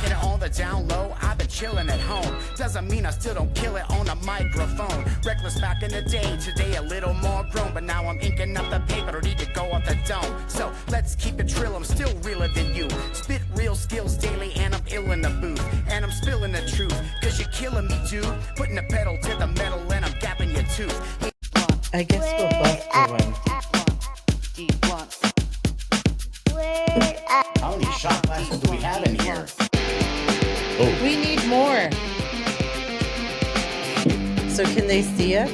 taking it on the down low. I've been chilling at home. Doesn't mean I still don't kill it on a microphone. Reckless back in the day, today a little more grown. But now I'm inking up the paper, need to go up the dome. So let's keep it trill, I'm still realer than you. Spit real skills daily and I'm ill in the booth. And I'm spilling the truth, cause you're killing me, dude. Putting the pedal to the metal and I'm gapping your tooth. I guess we'll both do one. How many shot glasses do we have in here? Oh. We need more. So can they see it?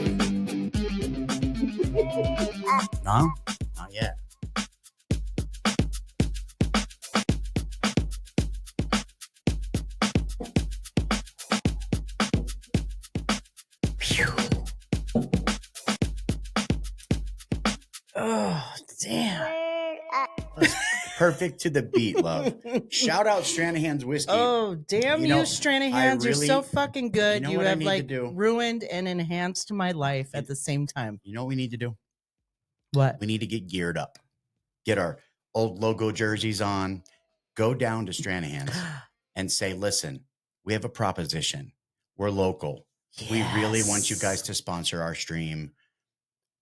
No, not yet. Oh, damn. Perfect to the beat, love. Shout out Stranahan's whiskey. Oh, damn you, Stranahan's. You're so fucking good. You have like ruined and enhanced my life at the same time. You know what we need to do? What? We need to get geared up. Get our old logo jerseys on. Go down to Stranahan's and say, listen, we have a proposition. We're local. Yes. We really want you guys to sponsor our stream.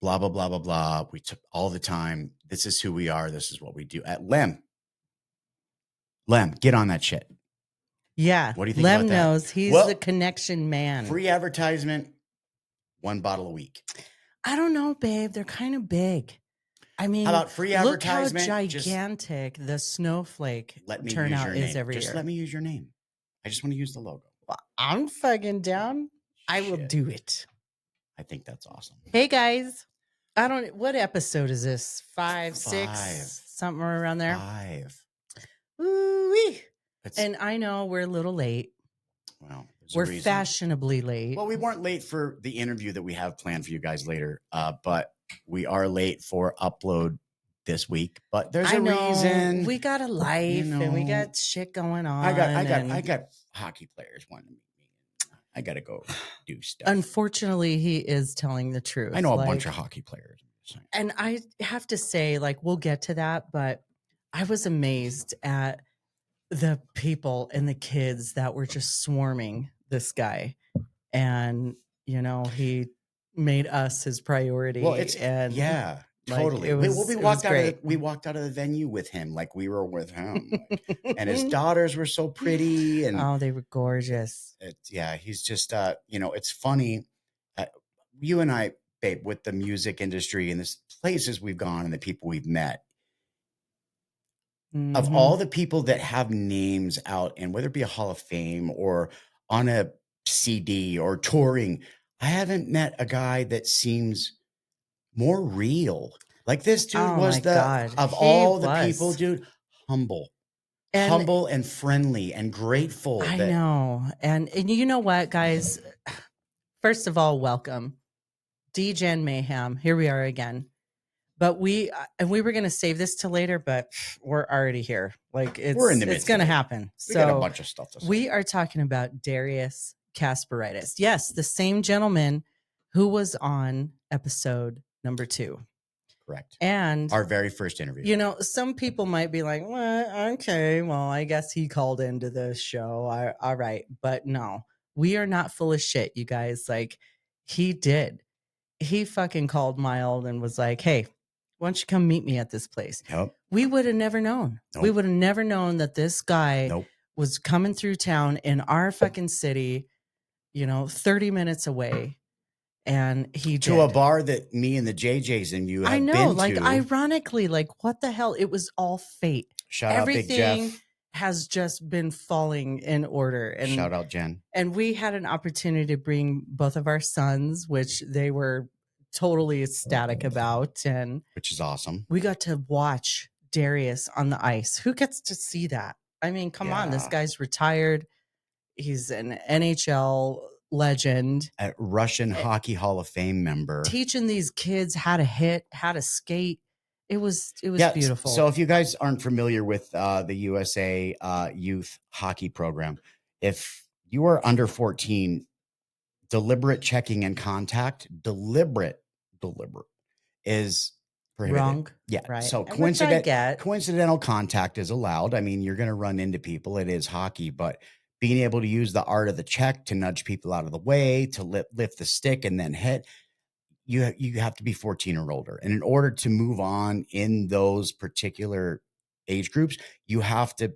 Blah, blah, blah, blah, blah. We took all the time. This is who we are. This is what we do. At Lem, get on that shit. Yeah. What do you think Lem about that? knows. He's the connection man. Free advertisement, 1 bottle a week. I don't know, babe. They're kind of big. I mean, how about free advertisement? Look how gigantic the snowflake turnout is every year. Just let me use your name. I just want to use the logo. Well, I'm fucking down. I will do it. I think that's awesome. Hey guys, what episode is this? 5, 6, something around there. 5. Ooh-wee. And I know we're a little late. Well, we're fashionably late. Well, we weren't late for the interview that we have planned for you guys later, but we are late for upload this week. But there's a reason. We got a life and we got shit going on. I got hockey players wanting to meet me. I got to go do stuff. Unfortunately, he is telling the truth. I know a bunch of hockey players. And I have to say, like, we'll get to that, but I was amazed at the people and the kids that were just swarming this guy. And, you know, he made us his priority. Well, yeah. Totally. We walked out of the venue with him, like we were with him, and his daughters were so pretty, and they were gorgeous. He's just, it's funny. You and I, babe, with the music industry and the places we've gone and the people we've met. Mm-hmm. Of all the people that have names out, and whether it be a Hall of Fame or on a CD or touring, I haven't met a guy that seems more real. Like this dude was all the people, dude, humble and friendly and grateful. I know. And you know what, guys? First of all, welcome. DGen Mayhem. Here we are again. But we were going to save this till later, but we're already here. Like it's going to happen. We got a bunch of stuff to say. We are talking about Darius Kasparaitis. Yes, the same gentleman who was on episode number 2. Correct. And our very first interview. You know, some people might be like, well, okay, well, I guess he called into the show. All right. But no, we are not full of shit, you guys. Like, he did. He fucking called Mild and was like, hey, why don't you come meet me at this place? Yep. We would have never known. Nope. We would have never known that this guy was coming through town in our fucking city, 30 minutes away. And he to a bar that me and the JJs and you have I know, been like to. Ironically, like what the hell? It was all fate. Everything out Big Jeff. Has just been falling in order. And shout out Jen. And we had an opportunity to bring both of our sons, which they were totally ecstatic about, and which is awesome. We got to watch Darius on the ice. Who gets to see that? I mean, come on, this guy's retired. He's an NHL legend, a Russian Hockey Hall of Fame member, teaching these kids how to hit, how to skate. It was beautiful. So if you guys aren't familiar with the USA youth hockey program, if you are under 14, deliberate checking and contact, deliberate is prohibited. Wrong. Yeah. Right. So Which I get. coincidental contact is allowed. I mean, you're going to run into people. It is hockey, but being able to use the art of the check to nudge people out of the way, to lift the stick and then hit, you have to be 14 or older. And in order to move on in those particular age groups, you have to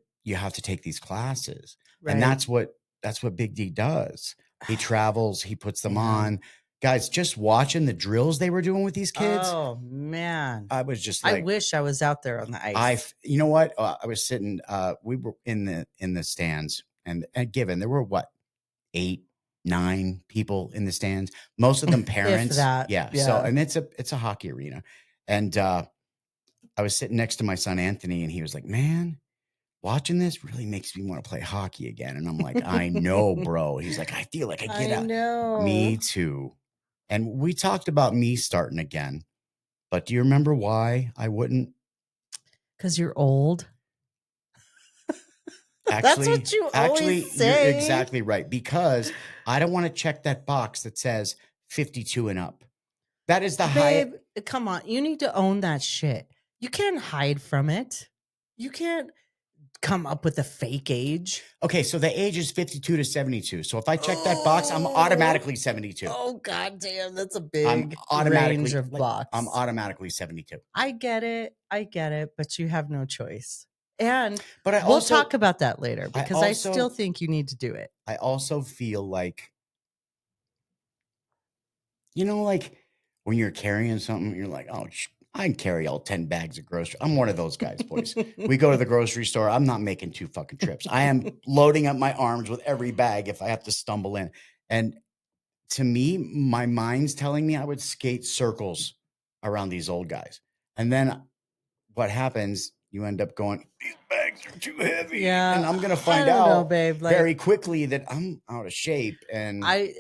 take these classes. Right. And that's what Big D does. He travels, he puts them on. Guys, just watching the drills they were doing with these kids. Oh man. I was just like, I wish I was out there on the ice. you know what? I was sitting, we were in the stands, and given there were 8, 9 people in the stands, most of them parents. Yeah. So, and it's a hockey arena. And I was sitting next to my son, Anthony, and he was like, man, watching this really makes me want to play hockey again. And I'm like, I know, bro. He's like, I feel like I get out. Know. Me too. And we talked about me starting again, but do you remember why I wouldn't? Because you're old. Actually, that's what you always say. You're exactly right. Because I don't want to check that box that says 52 and up. That is the Babe, come on. You need to own that shit. You can't hide from it. You can't come up with a fake age. Okay, so the age is 52 to 72. So if I check that box, I'm automatically 72. Oh, goddamn. That's a big range of box. I'm automatically 72. I get it. But you have no choice. And but we'll talk about that later, because I still think you need to do it. I also feel like, like when you're carrying something, you're like, oh, I can carry all 10 bags of groceries. I'm one of those guys, boys. We go to the grocery store. I'm not making 2 fucking trips. I am loading up my arms with every bag if I have to stumble in. And to me, my mind's telling me I would skate circles around these old guys. And then what happens? You end up going, these bags are too heavy. Yeah. And I'm going to find out very quickly that I'm out of shape. And I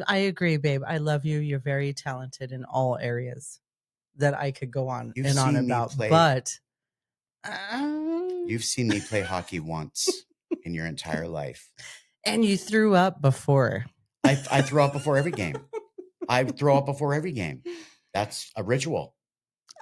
agree, babe. I love you. You're very talented in all areas that I could go on and on about. But you've seen me play hockey once in your entire life. And you threw up before. I throw up before every game. I throw up before every game. That's a ritual.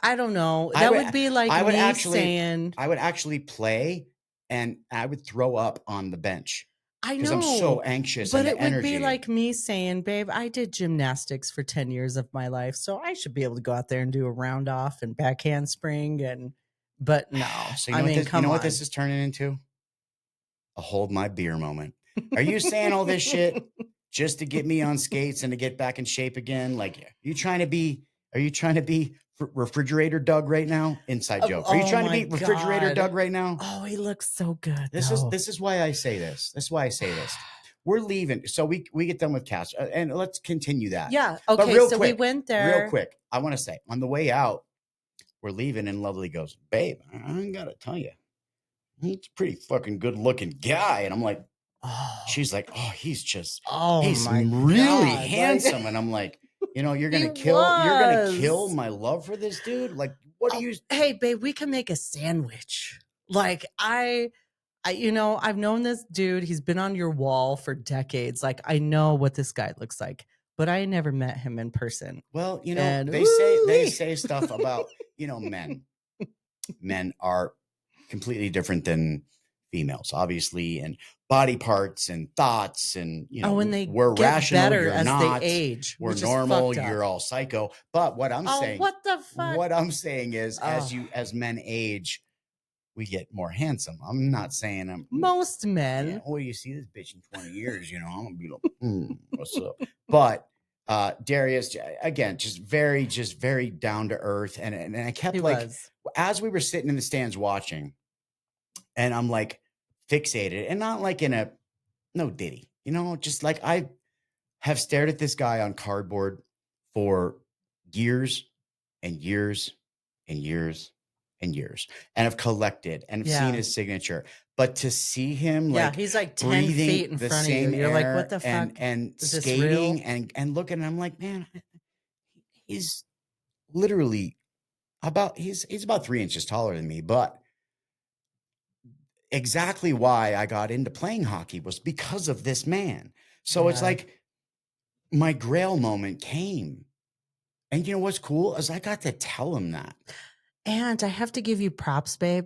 I don't know. That would be like saying I would actually play and I would throw up on the bench. I know. Because I'm so anxious. But it would be like me saying, babe, I did gymnastics for 10 years of my life, so I should be able to go out there and do a round off and back handspring. But no. So you know what this is turning into? A hold my beer moment. Are you saying all this shit just to get me on skates and to get back in shape again? Like, are you trying to be refrigerator Doug right now? Inside joke. Are you trying to be refrigerator Doug right now? Oh, he looks so good. This is why I say this. This is why I say this. We're leaving. So we get done with Cass, and let's continue that. Yeah. Okay. So we went there. Real quick. I want to say on the way out, we're leaving, and Lovely goes, babe, I gotta tell you, he's a pretty fucking good looking guy. And I'm like, she's like, oh, he's really handsome. And I'm like, you're gonna kill my love for this dude. Like, what do you? Hey, babe, we can make a sandwich. Like I've known this dude. He's been on your wall for decades. Like, I know what this guy looks like, but I never met him in person. Well, they say stuff about men. Men are completely different than females, obviously, and body parts and thoughts, and we're rational, better you're as not. They age. We're normal, you're all psycho. But what I'm saying, what the fuck? What I'm saying is, as men age, we get more handsome. I'm not saying most men. Yeah, you see this bitch in 20 years, I'm gonna be like, what's up? But Darius, again, just very down to earth, and I kept as we were sitting in the stands watching, and I'm like fixated, and not like in a no Diddy, just like I have stared at this guy on cardboard for years and years and years and years, and have collected and have seen his signature. But to see him he's like 10 feet in front of you. You're like, what the fuck? And skating and looking, and I'm like, man, he's literally he's about 3 inches taller than me. But exactly why I got into playing hockey was because of this man. So it's like my grail moment came. And you know what's cool is I got to tell him that. And I have to give you props, babe.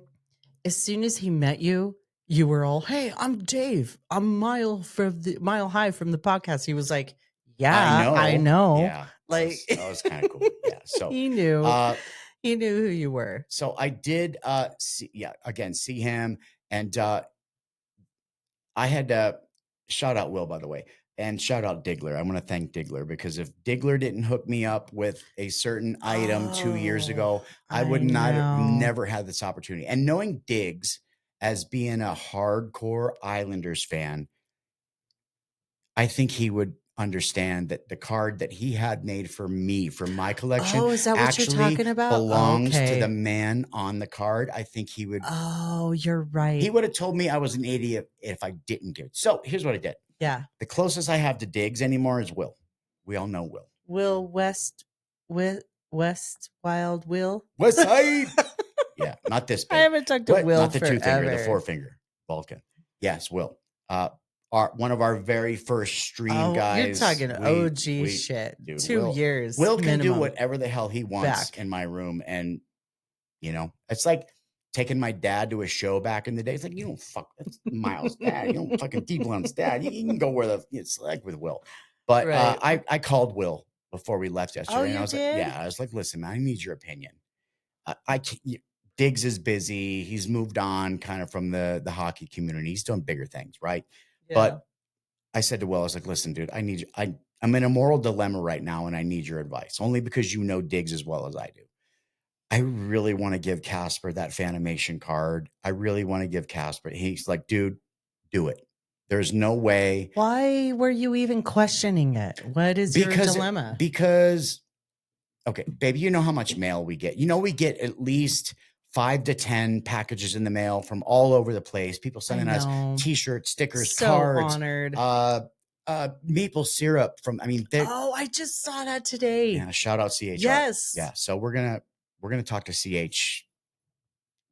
As soon as he met you, you were all, "Hey, I'm Dave. I'm Mile High from the podcast." He was like, "Yeah, I know." Yeah, Like that was kind of cool. Yeah, so he knew who you were. so I did see him, and I had to shout out Will, by the way, and shout out Diggler. I want to thank Diggler, because if Diggler didn't hook me up with a certain item 2 years ago, I would not have never had this opportunity. And knowing Diggs as being a hardcore Islanders fan, I think he would understand that the card that he had made for me from my collection Is that what you're actually talking about? belongs to Okay. the man on the card. I think he would. Oh, you're right. He would have told me I was an idiot if I didn't give it. So here's what I did. Yeah. The closest I have to Diggs anymore is Will. We all know Will. Will West Wild Will. West Side. Yeah, not this big. I haven't talked to Will not the forever. 2-finger, the 4-finger Vulcan. Yes, Will. One of our very first stream guys. You're talking OG shit. Dude, 2 years. Will can minimum. do whatever the hell he wants in my room. And, it's like taking my dad to a show back in the day. It's like, you don't fuck with Miles' dad. You don't fucking D-Blunt's dad. You can go where it's like with Will. But Right. I called Will before we left yesterday. And you I was did? like, I was like, listen, man, I need your opinion. Diggs is busy. He's moved on kind of from the hockey community. He's doing bigger things, right? Yeah. But I said to Will, I was like, listen, dude, I need you. I'm in a moral dilemma right now, and I need your advice, only because you know Diggs as well as I do. I really want to give Casper that Fanimation card. I really want to give Casper. He's like, dude, do it. There's no way. Why were you even questioning it? What is your dilemma? Because, okay, baby, you know how much mail we get. We get at least 5 to 10 packages in the mail from all over the place. People sending us T-shirts, stickers, cards. Honored. Maple syrup from. I just saw that today. Yeah, shout out CH. Yes. Yeah. So we're gonna talk to CH.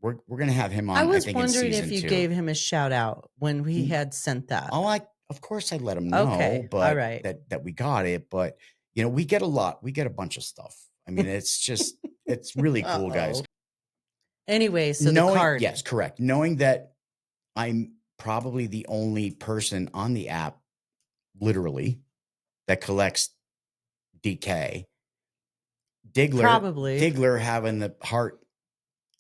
We're gonna have him on. I was think, wondering in if you 2. gave him a shout out when we had sent that. Of course I let him know. Okay. But all right. that we got it. But we get a lot. We get a bunch of stuff. It's just it's really cool, guys. Anyway, so the card. Yes, correct. Knowing that I'm probably the only person on the app, literally, that collects DK. Diggler having the heart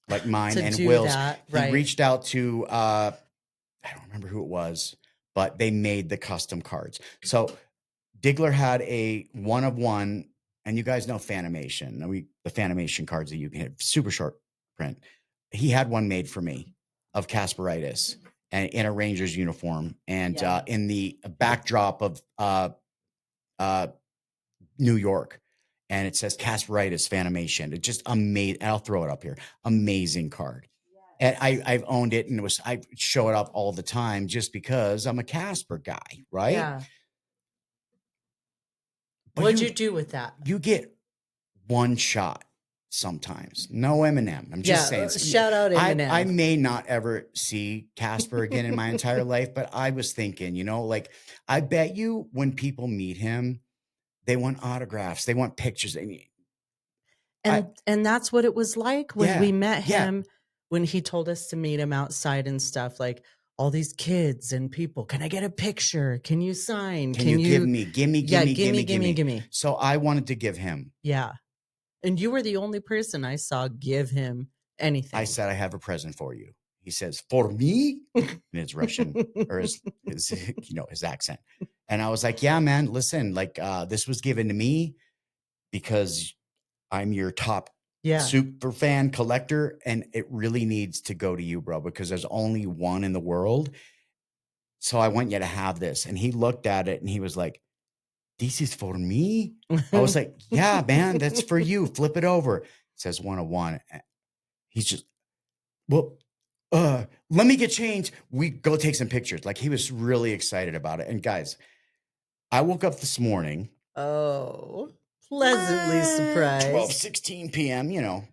like mine and Will's. He reached out to I don't remember who it was, but they made the custom cards. So Diggler had a 1-of-1, and you guys know Fanimation. The Fanimation cards that you can hit, super short print. He had one made for me of Kasperitis and in a Rangers uniform, and in the backdrop of New York, and it says Kasperitis Fanimation. It's just amazing. I'll throw it up here. Amazing card. And I've owned it, and I show it up all the time just because I'm a Casper guy, right? Yeah. But what'd you do with that? You get one shot sometimes. No Eminem. I'm just saying. Shout out Eminem. I may not ever see Casper again in my entire life, but I was thinking, I bet you when people meet him, they want autographs. They want pictures. And that's what it was like when we met him, when he told us to meet him outside and stuff, like all these kids and people. Can I get a picture? Can you sign? Can you give me? So I wanted to give him. Yeah. And you were the only person I saw give him anything. I said, I have a present for you. He says, for me? And it's Russian, or his accent. And I was like, yeah, man, listen, this was given to me because I'm your top super fan collector, and it really needs to go to you, bro, because there's only one in the world. So I want you to have this. And he looked at it and he was like, this is for me? I was like, yeah, man, that's for you. Flip it over. It says 101. He's just, let me get changed. We go take some pictures. Like, he was really excited about it. And guys, I woke up this morning. Oh, pleasantly surprised. 12:16 p.m.,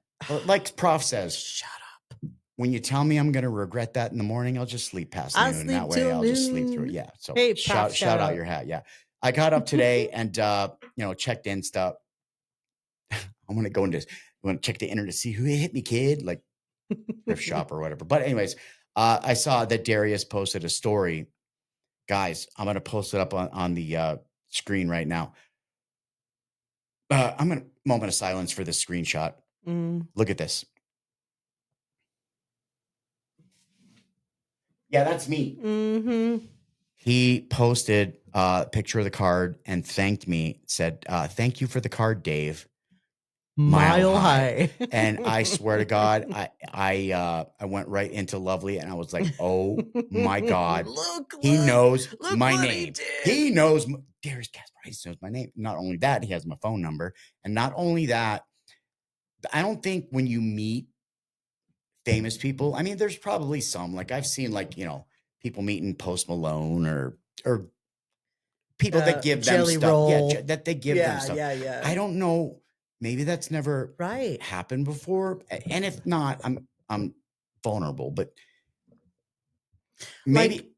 like Prof says. Shut up. When you tell me I'm going to regret that in the morning, I'll just sleep past noon. That way I'll just sleep through it. Yeah. So hey, shout out your hat. Yeah. I got up today and, checked in stuff. I'm going to go into this. want to check the internet to see who hit me, kid? Like thrift shop or whatever. But anyways, I saw that Darius posted a story. Guys, I'm going to post it up on the screen right now. I'm going to moment of silence for this screenshot. Look at this. Yeah, that's me. He posted a picture of the card and thanked me. Said, "Thank you for the card, Dave. MileHigh." And I swear to God, I went right into Lovely, and I was like, "Oh my God, he knows my name. He knows Darius Gasparides knows my name. Not only that, he has my phone number, and not only that, I don't think when you meet famous people, I mean, there's probably some, like I've seen, like, people meeting Post Malone or people that give them Jelly stuff. Roll. Yeah, that they give them stuff. Yeah. I don't know. Maybe that's never happened before. And if not, I'm vulnerable, but maybe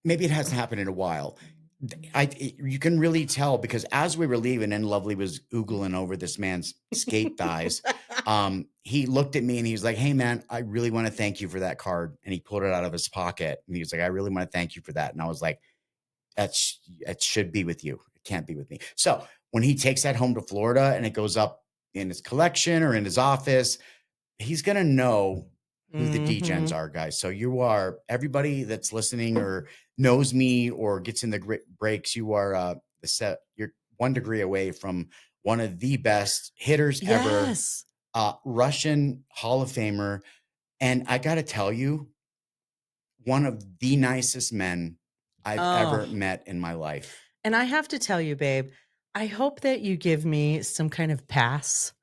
it hasn't happened in a while. You can really tell because as we were leaving and Lovely was oogling over this man's skate thighs, he looked at me and he was like, "Hey man, I really want to thank you for that card." And he pulled it out of his pocket and he was like, "I really want to thank you for that." And I was like, that should be with you. It can't be with me. So when he takes that home to Florida and it goes up in his collection or in his office, he's going to know who the DGens are, guys. So you are, everybody that's listening or knows me or gets in the breaks, you are you're 1 degree away from one of the best hitters ever, Russian Hall of Famer. And I got to tell you, one of the nicest men I've ever met in my life. And I have to tell you, babe, I hope that you give me some kind of pass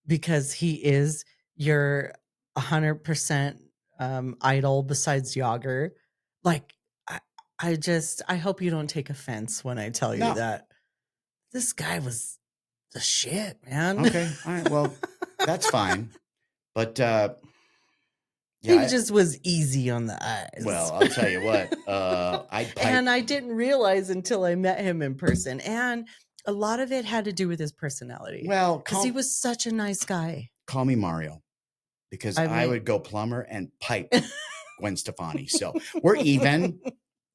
because he is your 100% idol besides Yager. Like, I hope you don't take offense when I tell you that this guy was the shit, man. Okay. All right. Well, that's fine. But he just was easy on the eyes. Well, I'll tell you what. And I didn't realize until I met him in person. And a lot of it had to do with his personality. Well, because he was such a nice guy. Call me Mario, because I would go plumber and pipe Gwen Stefani. So we're even.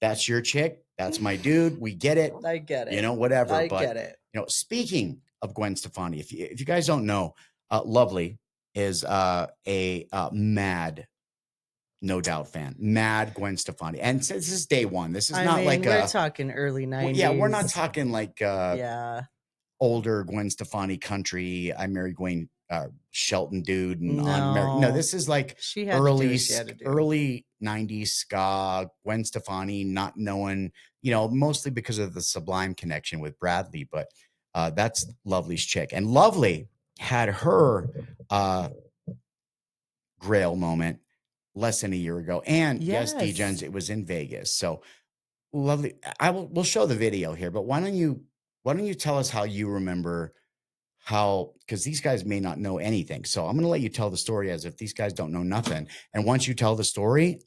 That's your chick. That's my dude. We get it. I get it. Whatever. I get it. Speaking of Gwen Stefani, if you guys don't know, Lovely is a mad No Doubt fan, mad Gwen Stefani, and this is day one. This is we're talking early 90s. Yeah, we're not talking like older Gwen Stefani country. I married Gwen Shelton dude, and no, this is like early 90s ska. Gwen Stefani, not knowing, mostly because of the Sublime connection with Bradley, but that's Lovely's chick, and Lovely had her Grail moment less than a year ago. And yes, DGens, it was in Vegas. So Lovely. We'll show the video here, but why don't you tell us how you remember because these guys may not know anything. So I'm going to let you tell the story as if these guys don't know nothing. And once you tell the story,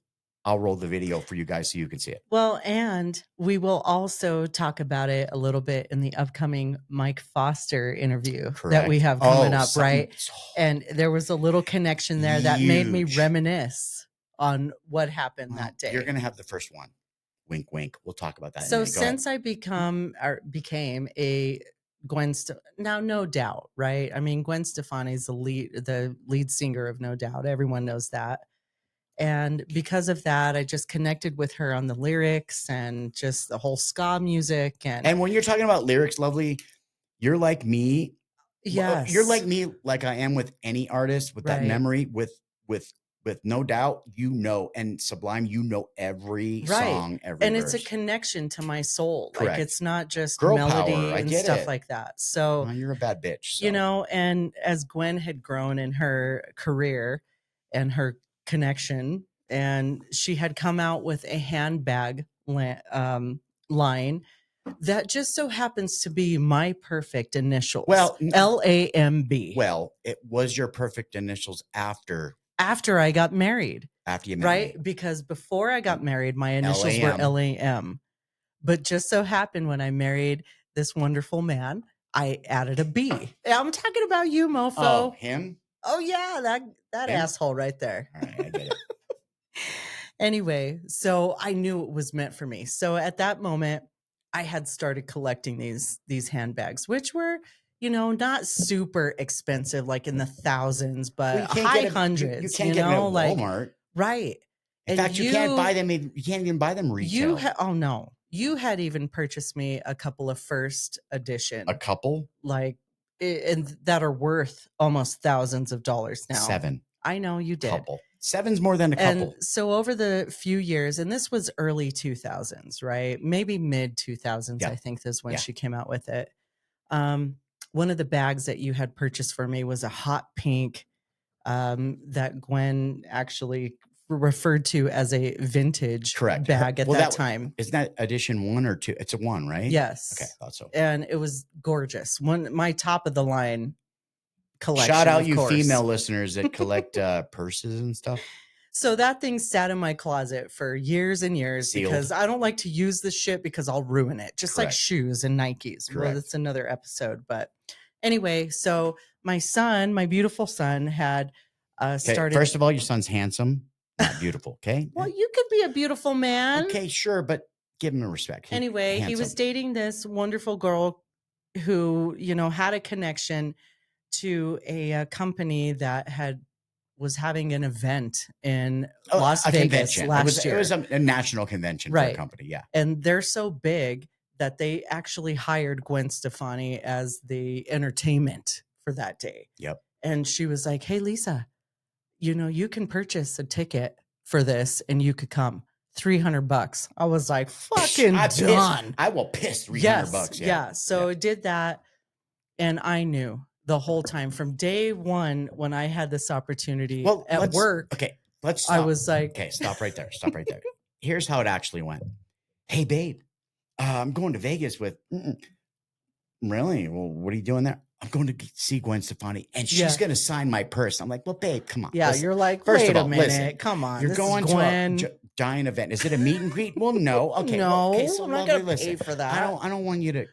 I'll roll the video for you guys so you can see it. Well, and we will also talk about it a little bit in the upcoming Mike Foster interview that we have coming up, right? And there was a little connection there that made me reminisce on what happened that day. You're going to have the first one. Wink, wink. We'll talk about that. So since I became a now, No Doubt, right? I mean, Gwen Stefani's the lead singer of No Doubt. Everyone knows that. And because of that, I just connected with her on the lyrics and just the whole ska music. And when you're talking about lyrics, Lovely, you're like me. Yes. You're like me, like I am with any artist with that memory, with No Doubt, and Sublime, every song, every and verse. It's a connection to my soul. Correct. Like it's not just girl melody power. and stuff like that. So you're a bad bitch. So. And as Gwen had grown in her career and her connection, and she had come out with a handbag line that just so happens to be my perfect initials. Well, LAMB. Well, it was your perfect initials after I got married. After you married, right? Because before I got married, my initials were LAM. But just so happened when I married this wonderful man, I added a B. I'm talking about you, mofo. Oh, him? Oh yeah, that Yeah. asshole right there. All right, I get it. Anyway, so I knew it was meant for me. So at that moment, I had started collecting these handbags, which were, not super expensive, like in the thousands, Well, but you can't high get hundreds, can't get them at like Walmart. right. In And fact, you can't buy them. You can't even buy them retail. oh no, you had even purchased me a couple of first edition, A couple, like, and that are worth almost thousands of dollars now. 7. I know you did. Couple. 7's more than a couple. And so over the few years, and this was early 2000s, right? Maybe mid 2000s, Yeah. I think is when Yeah. she came out with it. One of the bags that you had purchased for me was a hot pink that Gwen actually referred to as a vintage Correct. bag at Well, that time. Isn't that edition 1 or 2? It's a 1, right? Yes. Okay, thought so. And it was gorgeous. My top of the line collection. Shout out of you course. female listeners that collect purses and stuff. So that thing sat in my closet for years and years Sealed. because I don't like to use this shit because I'll ruin it. Just like Correct. shoes and Nikes. Well, Correct. that's another episode. But anyway, so my son, my beautiful son, had started. First of all, your son's handsome, not beautiful. Okay. Well, you could be a beautiful man. Okay, sure, but give him a respect. Anyway, he was dating this wonderful girl who, had a connection to a company that was having an event in Las Vegas convention. last year. It was a national convention for a company, yeah. And they're so big that they actually hired Gwen Stefani as the entertainment for that day. Yep. And she was like, "Hey, Lisa, you can purchase a ticket for this and you could come. $300." I was like, fucking done. I will piss $300. Yeah. So I did that. And I knew the whole time from day one when I had this opportunity at work. Okay, let's stop. I was like, okay, stop right there. Stop right there. Here's how it actually went. Hey, babe, I'm going to Vegas with. Really? Well, what are you doing there? I'm going to see Gwen Stefani, and she's going to sign my purse. I'm like, well, babe, come on. Yeah, listen. You're like, First wait of all, a minute. listen, Come on. You're this going is to Gwen. a giant event. Is it a meet and greet? Well, no. Okay. No, okay, so I'm not going to pay for that. I don't want you to,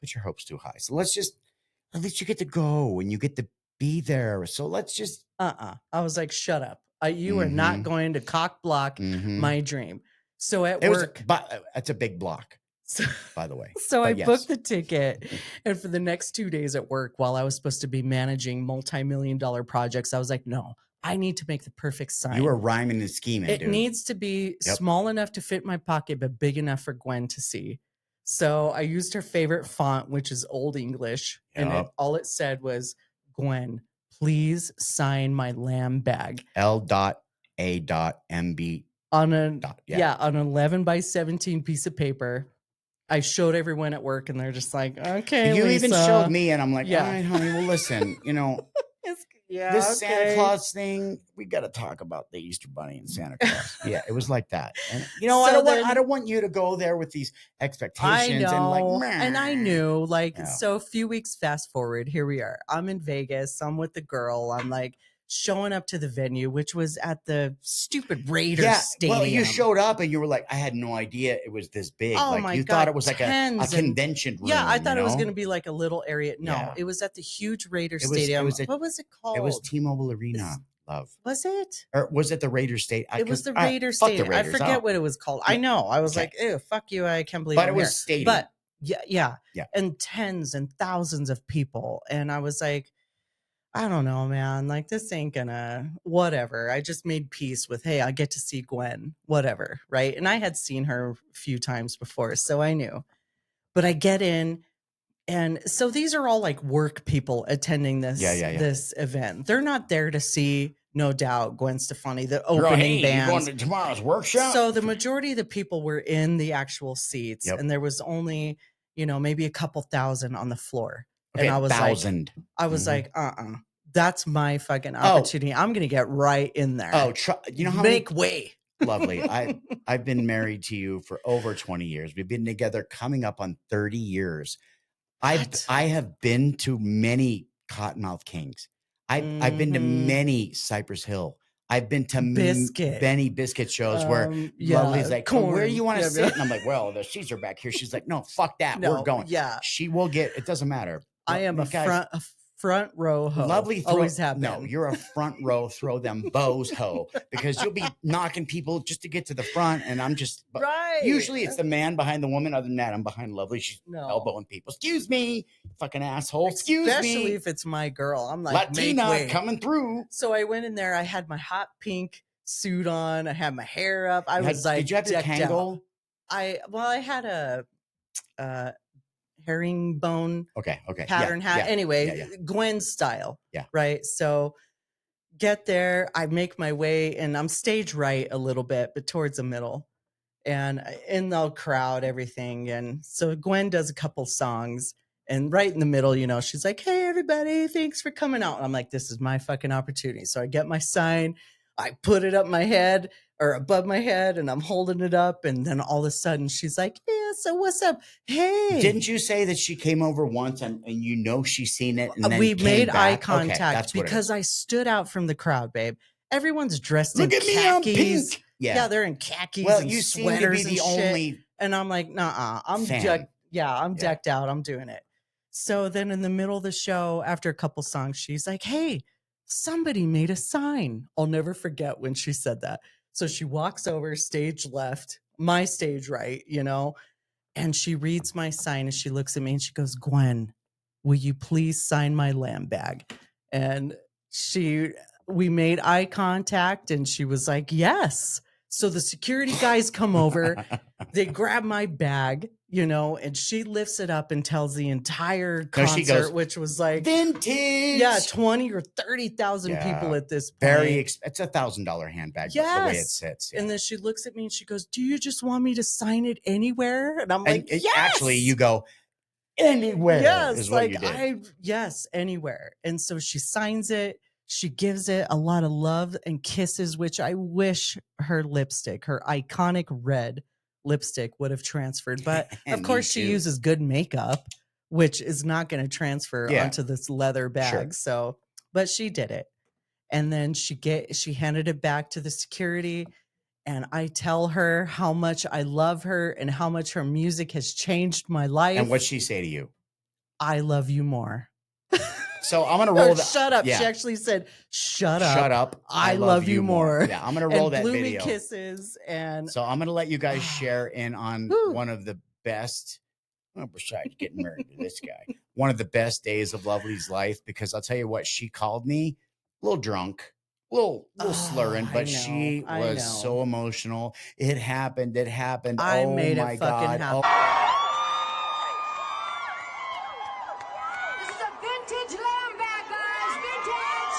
put your hopes too high. So let's just, at least you get to go and you get to be there. So let's just. I was like, shut up. You are not going to cock block my dream. So at work. That's a big block. By the way. So I booked the ticket, and for the next 2 days at work, while I was supposed to be managing multi-million-dollar projects, I was like, no, I need to make the perfect sign. You were rhyming and scheming, It dude. needs to be small enough to fit in my pocket, but big enough for Gwen to see. So I used her favorite font, which is Old English, and all it said was, "Gwen, please sign my lamb bag." L.A.M.B. On an 11 by 17 piece of paper. I showed everyone at work and they're just like, okay, You Lisa. even showed me and I'm like, all right, honey, well, listen, this Santa Claus thing, we got to talk about the Easter Bunny and Santa Claus. Yeah, it was like that. And, I don't want you to go there with these expectations. I know. And I knew, so a few weeks fast forward, here we are. I'm in Vegas. I'm with the girl. I'm like, showing up to the venue, which was at the stupid Raiders Stadium. Well, you showed up and you were like, I had no idea it was this big. Oh like my you God, thought it was like a convention room. Yeah, I thought it was going to be like a little area. No, it was at the huge Raiders Stadium. What was it called? It was T-Mobile Arena. Love. Was it? Or was it the Raiders Stadium? It was the Raiders Stadium. I forget what it was called. I know. I was like, ew, fuck you. I can't believe But it was stadium. But yeah. And tens and thousands of people. And I was like, I don't know, man. Like, this ain't gonna, whatever. I just made peace with, hey, I get to see Gwen, whatever, right? And I had seen her a few times before, so I knew. But I get in, and so these are all like work people attending this this event. They're not there to see, no doubt, Gwen Stefani, the opening band. You're going to tomorrow's workshop? So the majority of the people were in the actual seats, and there was only, maybe a couple thousand on the floor. Okay, and I was 1,000. like, that's my fucking opportunity. I'm going to get right in there. Oh, you know how make way. Lovely. I've been married to you for over 20 years. We've been together coming up on 30 years. I have been to many Cottonmouth Kings. I've been to many Cypress Hill. I've been to many biscuit shows where Lovely's like, where do you want to sit? And I'm like, well, the seats are back here. She's like, no, fuck that. We're going. Yeah. She will get, it doesn't matter. I am a front row hoe. Lovely Always have no, been. you're a front row throw them bows hoe, because you'll be knocking people just to get to the front, and I'm just Right. usually it's the man behind the woman. Other than that, I'm behind Lovely. She's No. elbowing people. Excuse me, fucking asshole. Excuse Especially me. if it's my girl. I'm like, make Latina way. coming through. So I went in there. I had my hot pink suit on. I had my hair up. I was like, did you have your decked out. Kangol? I had a herringbone Okay. pattern hat. Anyway, Gwen style. Yeah. Right. So get there. I make my way, and I'm stage right a little bit, but towards the middle, and in the crowd, everything. And so Gwen does a couple songs, and right in the middle, you know, she's like, "Hey, everybody, thanks for coming out." And I'm like, this is my fucking opportunity. So I get my sign, I put it up my head or above my head, and I'm holding it up. And then all of a sudden she's like, "Yeah, so what's up? Hey." Didn't you say that she came over once and you know she's seen it? And then we came made eye back? Okay, contact that's what it because is. I stood out from the crowd, babe. Everyone's dressed Look in at me, I'm khakis. pink. Yeah, they're in khakis Well, and you seem to be sweaters the and shit. only And I'm like, nah, I'm fan. I'm decked out. I'm doing it. So then in the middle of the show, after a couple songs, she's like, "Hey, somebody made a sign." I'll never forget when she said that. So she walks over, stage left, my stage right, you know, and she reads my sign and she looks at me and she goes, "Gwen, will you please sign my lamb bag?" And we made eye contact and she was like, "Yes." So the security guys come over, they grab my bag, you know, and she lifts it up and tells the entire concert, goes, which was like vintage. Yeah, 20 or 30,000 people at this point. It's $1,000 handbag, the way it sits. And then she looks at me and she goes, "Do you just want me to sign it anywhere?" And I'm like, "Yes." Actually, you go, "Anywhere." Yes, is what you did. Yes, anywhere. And so she signs it. She gives it a lot of love and kisses, which I wish her lipstick, her iconic red lipstick, would have transferred. But of course, she uses good makeup, which is not going to transfer onto this leather bag. Sure. So, but she did it. And then she handed it back to the security. And I tell her how much I love her and how much her music has changed my life. And what'd she say to you? "I love you more." So I'm gonna roll that. Shut up. Yeah. She actually said, "Shut up. Shut up. I love you more." Yeah, I'm gonna roll and that blew video. Me kisses. And so I'm gonna let you guys share in on one of the best. Besides getting married to this guy, one of the best days of Lovely's life, because I'll tell you what, she called me a little drunk, a little slurring, but she was so emotional. It happened. I made my it fucking God. happen. This is a vintage lamb bag, guys. Vintage.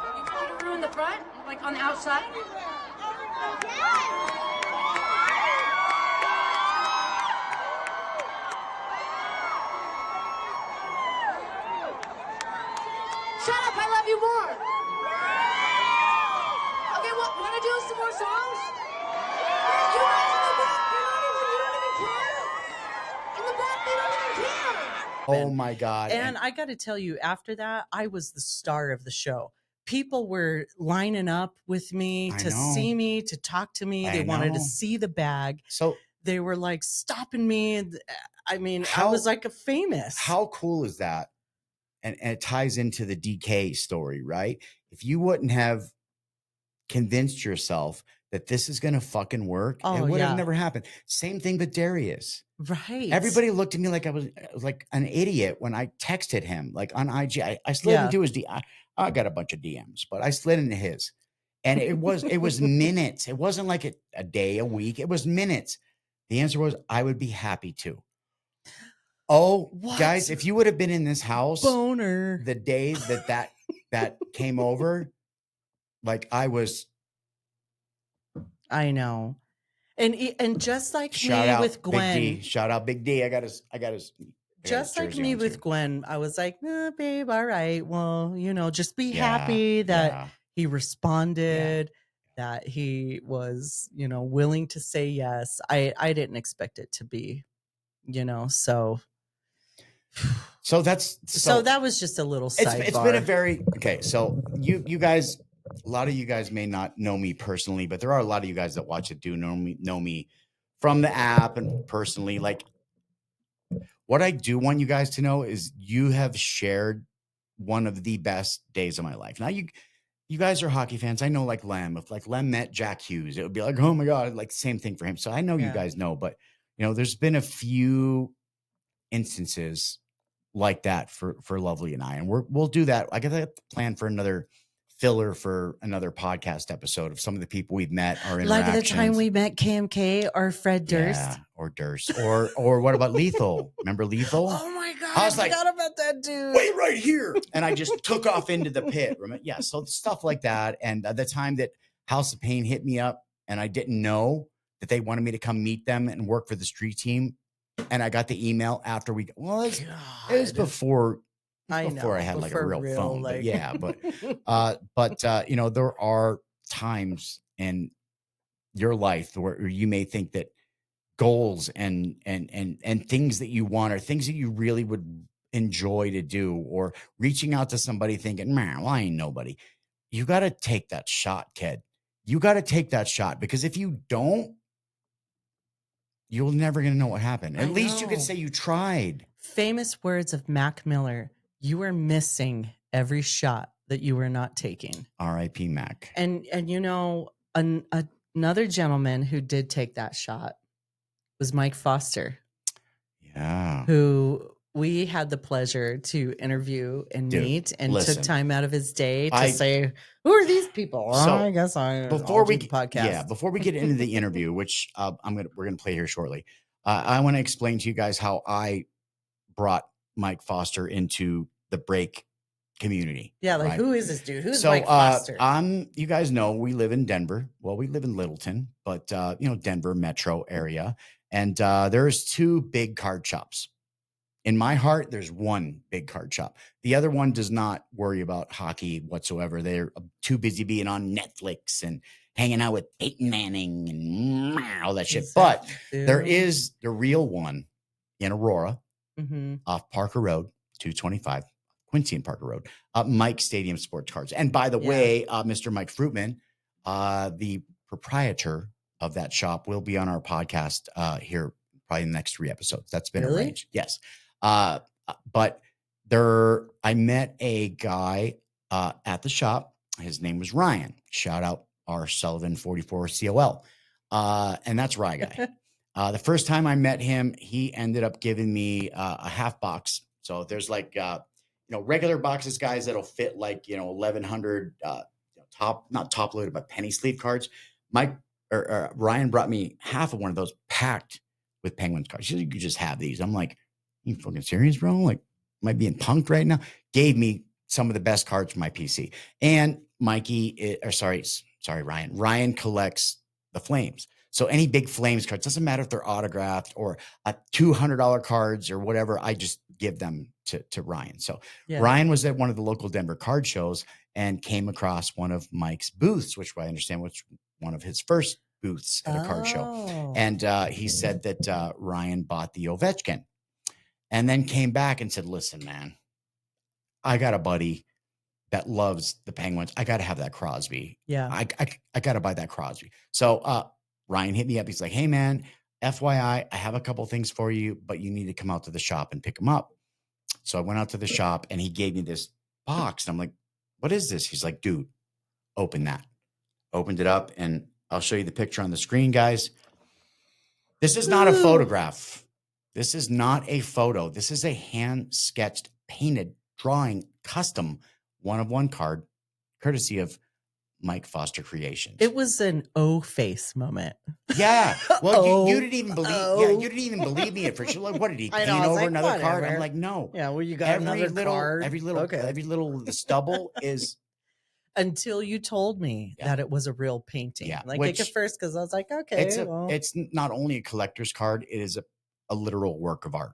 You want me to ruin the front, like on the outside? Shut up, I love you more. Okay, well, want to do some more songs? You guys in the back, you don't even care? In the back, they don't even care. Oh my God. And I got to tell you, after that, I was the star of the show. People were lining up with me to see me, to talk to me. They wanted to see the bag. So they were like stopping me. I mean, I was like a famous. How cool is that? And it ties into the DK story, right? If you wouldn't have convinced yourself that this is going to fucking work, it would have never happened. Same thing with Darius. Right. Everybody looked at me like I was like an idiot when I texted him, like on IG. I slid into his DM. I got a bunch of DMs, but I slid into his. And it was minutes. It wasn't like a day, a week. It was minutes. The answer was, I would be happy to. Oh, what? Guys, if you would have been in this house the day that came over, like I know. And just like shout me out with Gwen. Big D. Shout out Big D. I got his just like me with Gwen, I was like, "Nah, babe, all right. Well, you know, just be happy that he responded, that he was, you know, willing to say yes." I didn't expect it to be, you know, so that was just a little sidebar. It's been a very so you guys, a lot of you guys may not know me personally, but there are a lot of you guys that watch it do know me from the app and personally. Like, What I do want you guys to know is you have shared one of the best days of my life. Now you guys are hockey fans. I know like Lem. If like Lem met Jack Hughes, it would be like, oh my God, like same thing for him. So I know you Yeah. guys know, but there's been a few instances like that for Lovely and I, and we'll do that. I got to plan for another filler for another podcast episode of some of the people we've met, our Like interactions. the time we met KMK or Fred Durst. Yeah, or Durst, or what about Lethal? Remember Lethal? Oh my God, I was like, forgot about that dude. wait right here, and I just took off into the pit. Yeah, so stuff like that. And the time that House of Pain hit me up, and I didn't know that they wanted me to come meet them and work for the street team, and I got the email after we. Well, it was before. I had like a before real phone, like... but yeah, but there are times in your life where you may think that goals and things that you want, or things that you really would enjoy to do, or reaching out to somebody thinking, man, well, I ain't nobody. You got to take that shot, kid. You got to take that shot, because if you don't, you're never going to know what happened. At least you can say you tried. Famous words of Mac Miller: you were missing every shot that you were not taking. R.I.P. Mac. And another gentleman who did take that shot was Mike Foster. Yeah. Who we had the pleasure to interview and meet, and took time out of his day to say, who are these people? So I guess before we podcast. Yeah, before we get into the interview, which we're gonna play here shortly, I want to explain to you guys how I brought Mike Foster into the break community. Yeah, like, who is this dude? Who's Mike Foster? You guys know we live in Denver. Well, we live in Littleton, but Denver metro area. And there's two big card shops. In my heart, there's one big card shop. The other one does not worry about hockey whatsoever. They're too busy being on Netflix and hanging out with Peyton Manning and all that shit. But there is the real one in Aurora, off Parker Road, 225, Quincy and Parker Road, Mike Stadium Sports Cards. And by the way, Mr. Mike Fruitman, the proprietor of that shop, will be on our podcast here probably in the next 3 episodes. That's been arranged. Yes. But I met a guy at the shop. His name was Ryan. Shout out our Sullivan 44 COL. And that's Rye Guy. The first time I met him, he ended up giving me a half box. So there's like, regular boxes, guys, that'll fit like, 1,100 not top loaded, but penny sleeve cards. Ryan brought me half of one of those packed with Penguins cards. You could just have these. I'm like, you fucking serious, bro? Like, am I being punked right now? Gave me some of the best cards for my PC. And Ryan. Ryan collects the Flames. So any big Flames cards, doesn't matter if they're autographed or $200 cards or whatever, I just give them to Ryan. So Ryan was at one of the local Denver card shows and came across one of Mike's booths, which I understand was one of his first booths at a card show. And he said that Ryan bought the Ovechkin. And then came back and said, listen, man, I got a buddy that loves the Penguins. I got to have that Crosby. Yeah. I got to buy that Crosby. So Ryan hit me up. He's like, hey, man, FYI, I have a couple things for you, but you need to come out to the shop and pick them up. So I went out to the shop and he gave me this box. And I'm like, what is this? He's like, dude, open that. Opened it up, and I'll show you the picture on the screen, guys. This is not a photograph. This is not a photo. This is a hand-sketched, painted, drawing, custom one-of-one card, courtesy of Mike Foster Creations. It was an face moment. Yeah. Well, you didn't even believe. Yeah, you didn't even believe me at first. You're like, what did he paint over like, another card? I'm like, no. Yeah. Well, you got another card. Every little stubble is. Until you told me that it was a real painting. Yeah. Like at first, because I was like, okay. It's not only a collector's card, it is a literal work of art.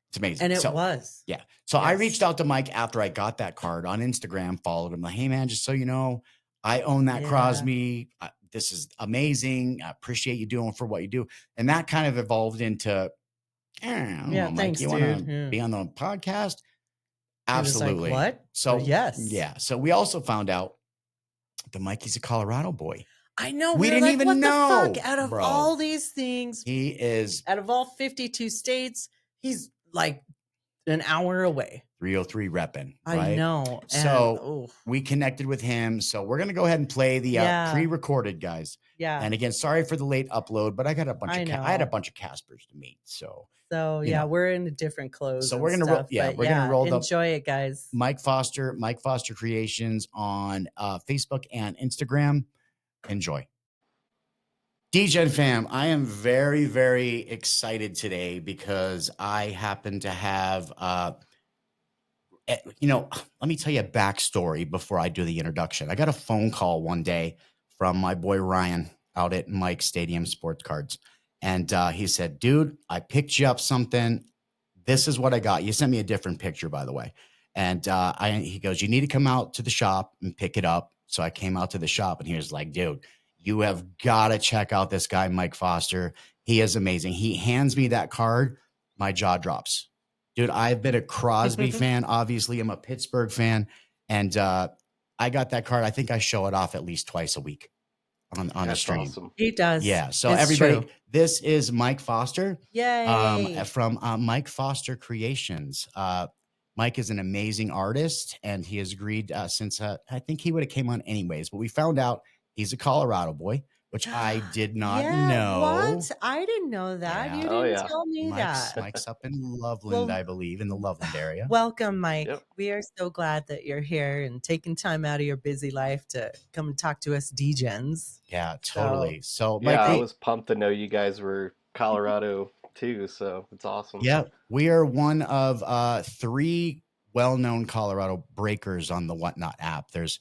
It's amazing. And it was. Yeah. So I reached out to Mike after I got that card on Instagram, followed him. Like, hey, man, just so you know, I own that Crosby. This is amazing. I appreciate you doing for what you do. And that kind of evolved into, Mike, thanks, you want to be on the podcast? Absolutely. Like, what? So, yes. Yeah. So we also found out the Mikey's a Colorado boy. I know. We didn't even what know. The fuck? Out of all these things, he is. Out of all 52 states, he's like an hour away. 303 repping, I right? know. And So we connected with him. So we're going to go ahead and play the Yeah. pre-recorded, guys. yeah. And again, sorry for the late upload, but I got a bunch I of I had a know. bunch of Caspers to meet. So So you yeah, know. we're in different clothes. So and we're gonna stuff, yeah, but we're gonna roll the enjoy it, guys. Mike Foster Creations on Facebook and Instagram. Enjoy. DGen fam, I am very, very excited today because I happen to have let me tell you a backstory before I do the introduction. I got a phone call one day from my boy Ryan out at Mike Stadium Sports Cards. And he said, dude, I picked you up something. This is what I got. You sent me a different picture, by the way. And he goes, you need to come out to the shop and pick it up. So I came out to the shop and he was like, dude, you have got to check out this guy, Mike Foster. He is amazing. He hands me that card. My jaw drops. Dude, I've been a Crosby fan. Obviously, I'm a Pittsburgh fan. And I got that card. I think I show it off at least twice a week on the stream. Awesome. He does. Yeah. So It's everybody, true. this is Mike Foster Yay. from Mike Foster Creations. Mike is an amazing artist, and he has agreed since I think he would have came on anyways. But we found out he's a Colorado boy, which I did not know. What? I didn't know that. Yeah. You Oh, didn't yeah. tell me that. Mike's up in Loveland, Well, I believe, in the Loveland area. Welcome, Mike. Yep. We are so glad that you're here and taking time out of your busy life to come and talk to us DGens. Yeah, totally. So Mike, Yeah, I was pumped to know you guys were Colorado too, so it's awesome. yeah, we are one of 3 well-known Colorado breakers on the Whatnot app. There's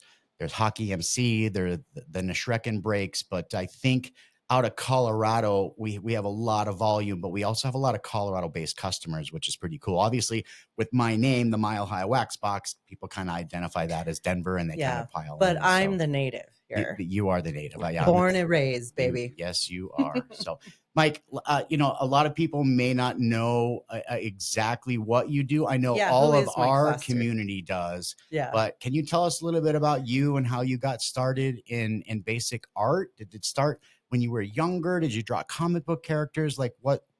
Hockey MC, there's the Neshrekin breaks, but I think out of Colorado, we have a lot of volume, but we also have a lot of Colorado-based customers, which is pretty cool. Obviously, with my name, the MileHigh Wax Box, people kind of identify that as Denver, and they kind of pile But in. I'm So the native here. you are the native. Yeah, Born and raised, baby. Yes, you are. So, Mike, a lot of people may not know exactly what you do. I know all who of is Mike our Foster? community does. Yeah. But can you tell us a little bit about you and how you got started in basic art? Did it start when you were younger? Did you draw comic book characters? Like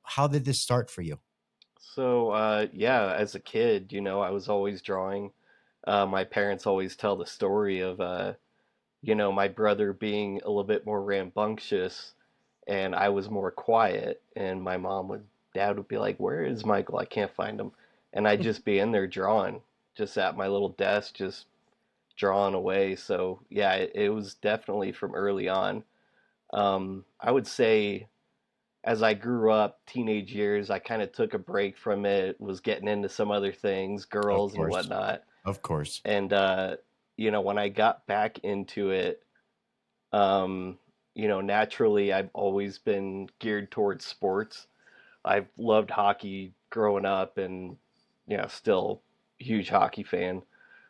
how did this start for you? So, yeah, as a kid, I was always drawing. My parents always tell the story of, my brother being a little bit more rambunctious and I was more quiet. And dad would be like, where is Michael? I can't find him. And I'd just be in there drawing, just at my little desk, just drawing away. So, yeah, it was definitely from early on. I would say as I grew up, teenage years, I kind of took a break from it, was getting into some other things, girls and whatnot. Of course. And, when I got back into it, naturally, I've always been geared towards sports. I've loved hockey growing up and, still huge hockey fan.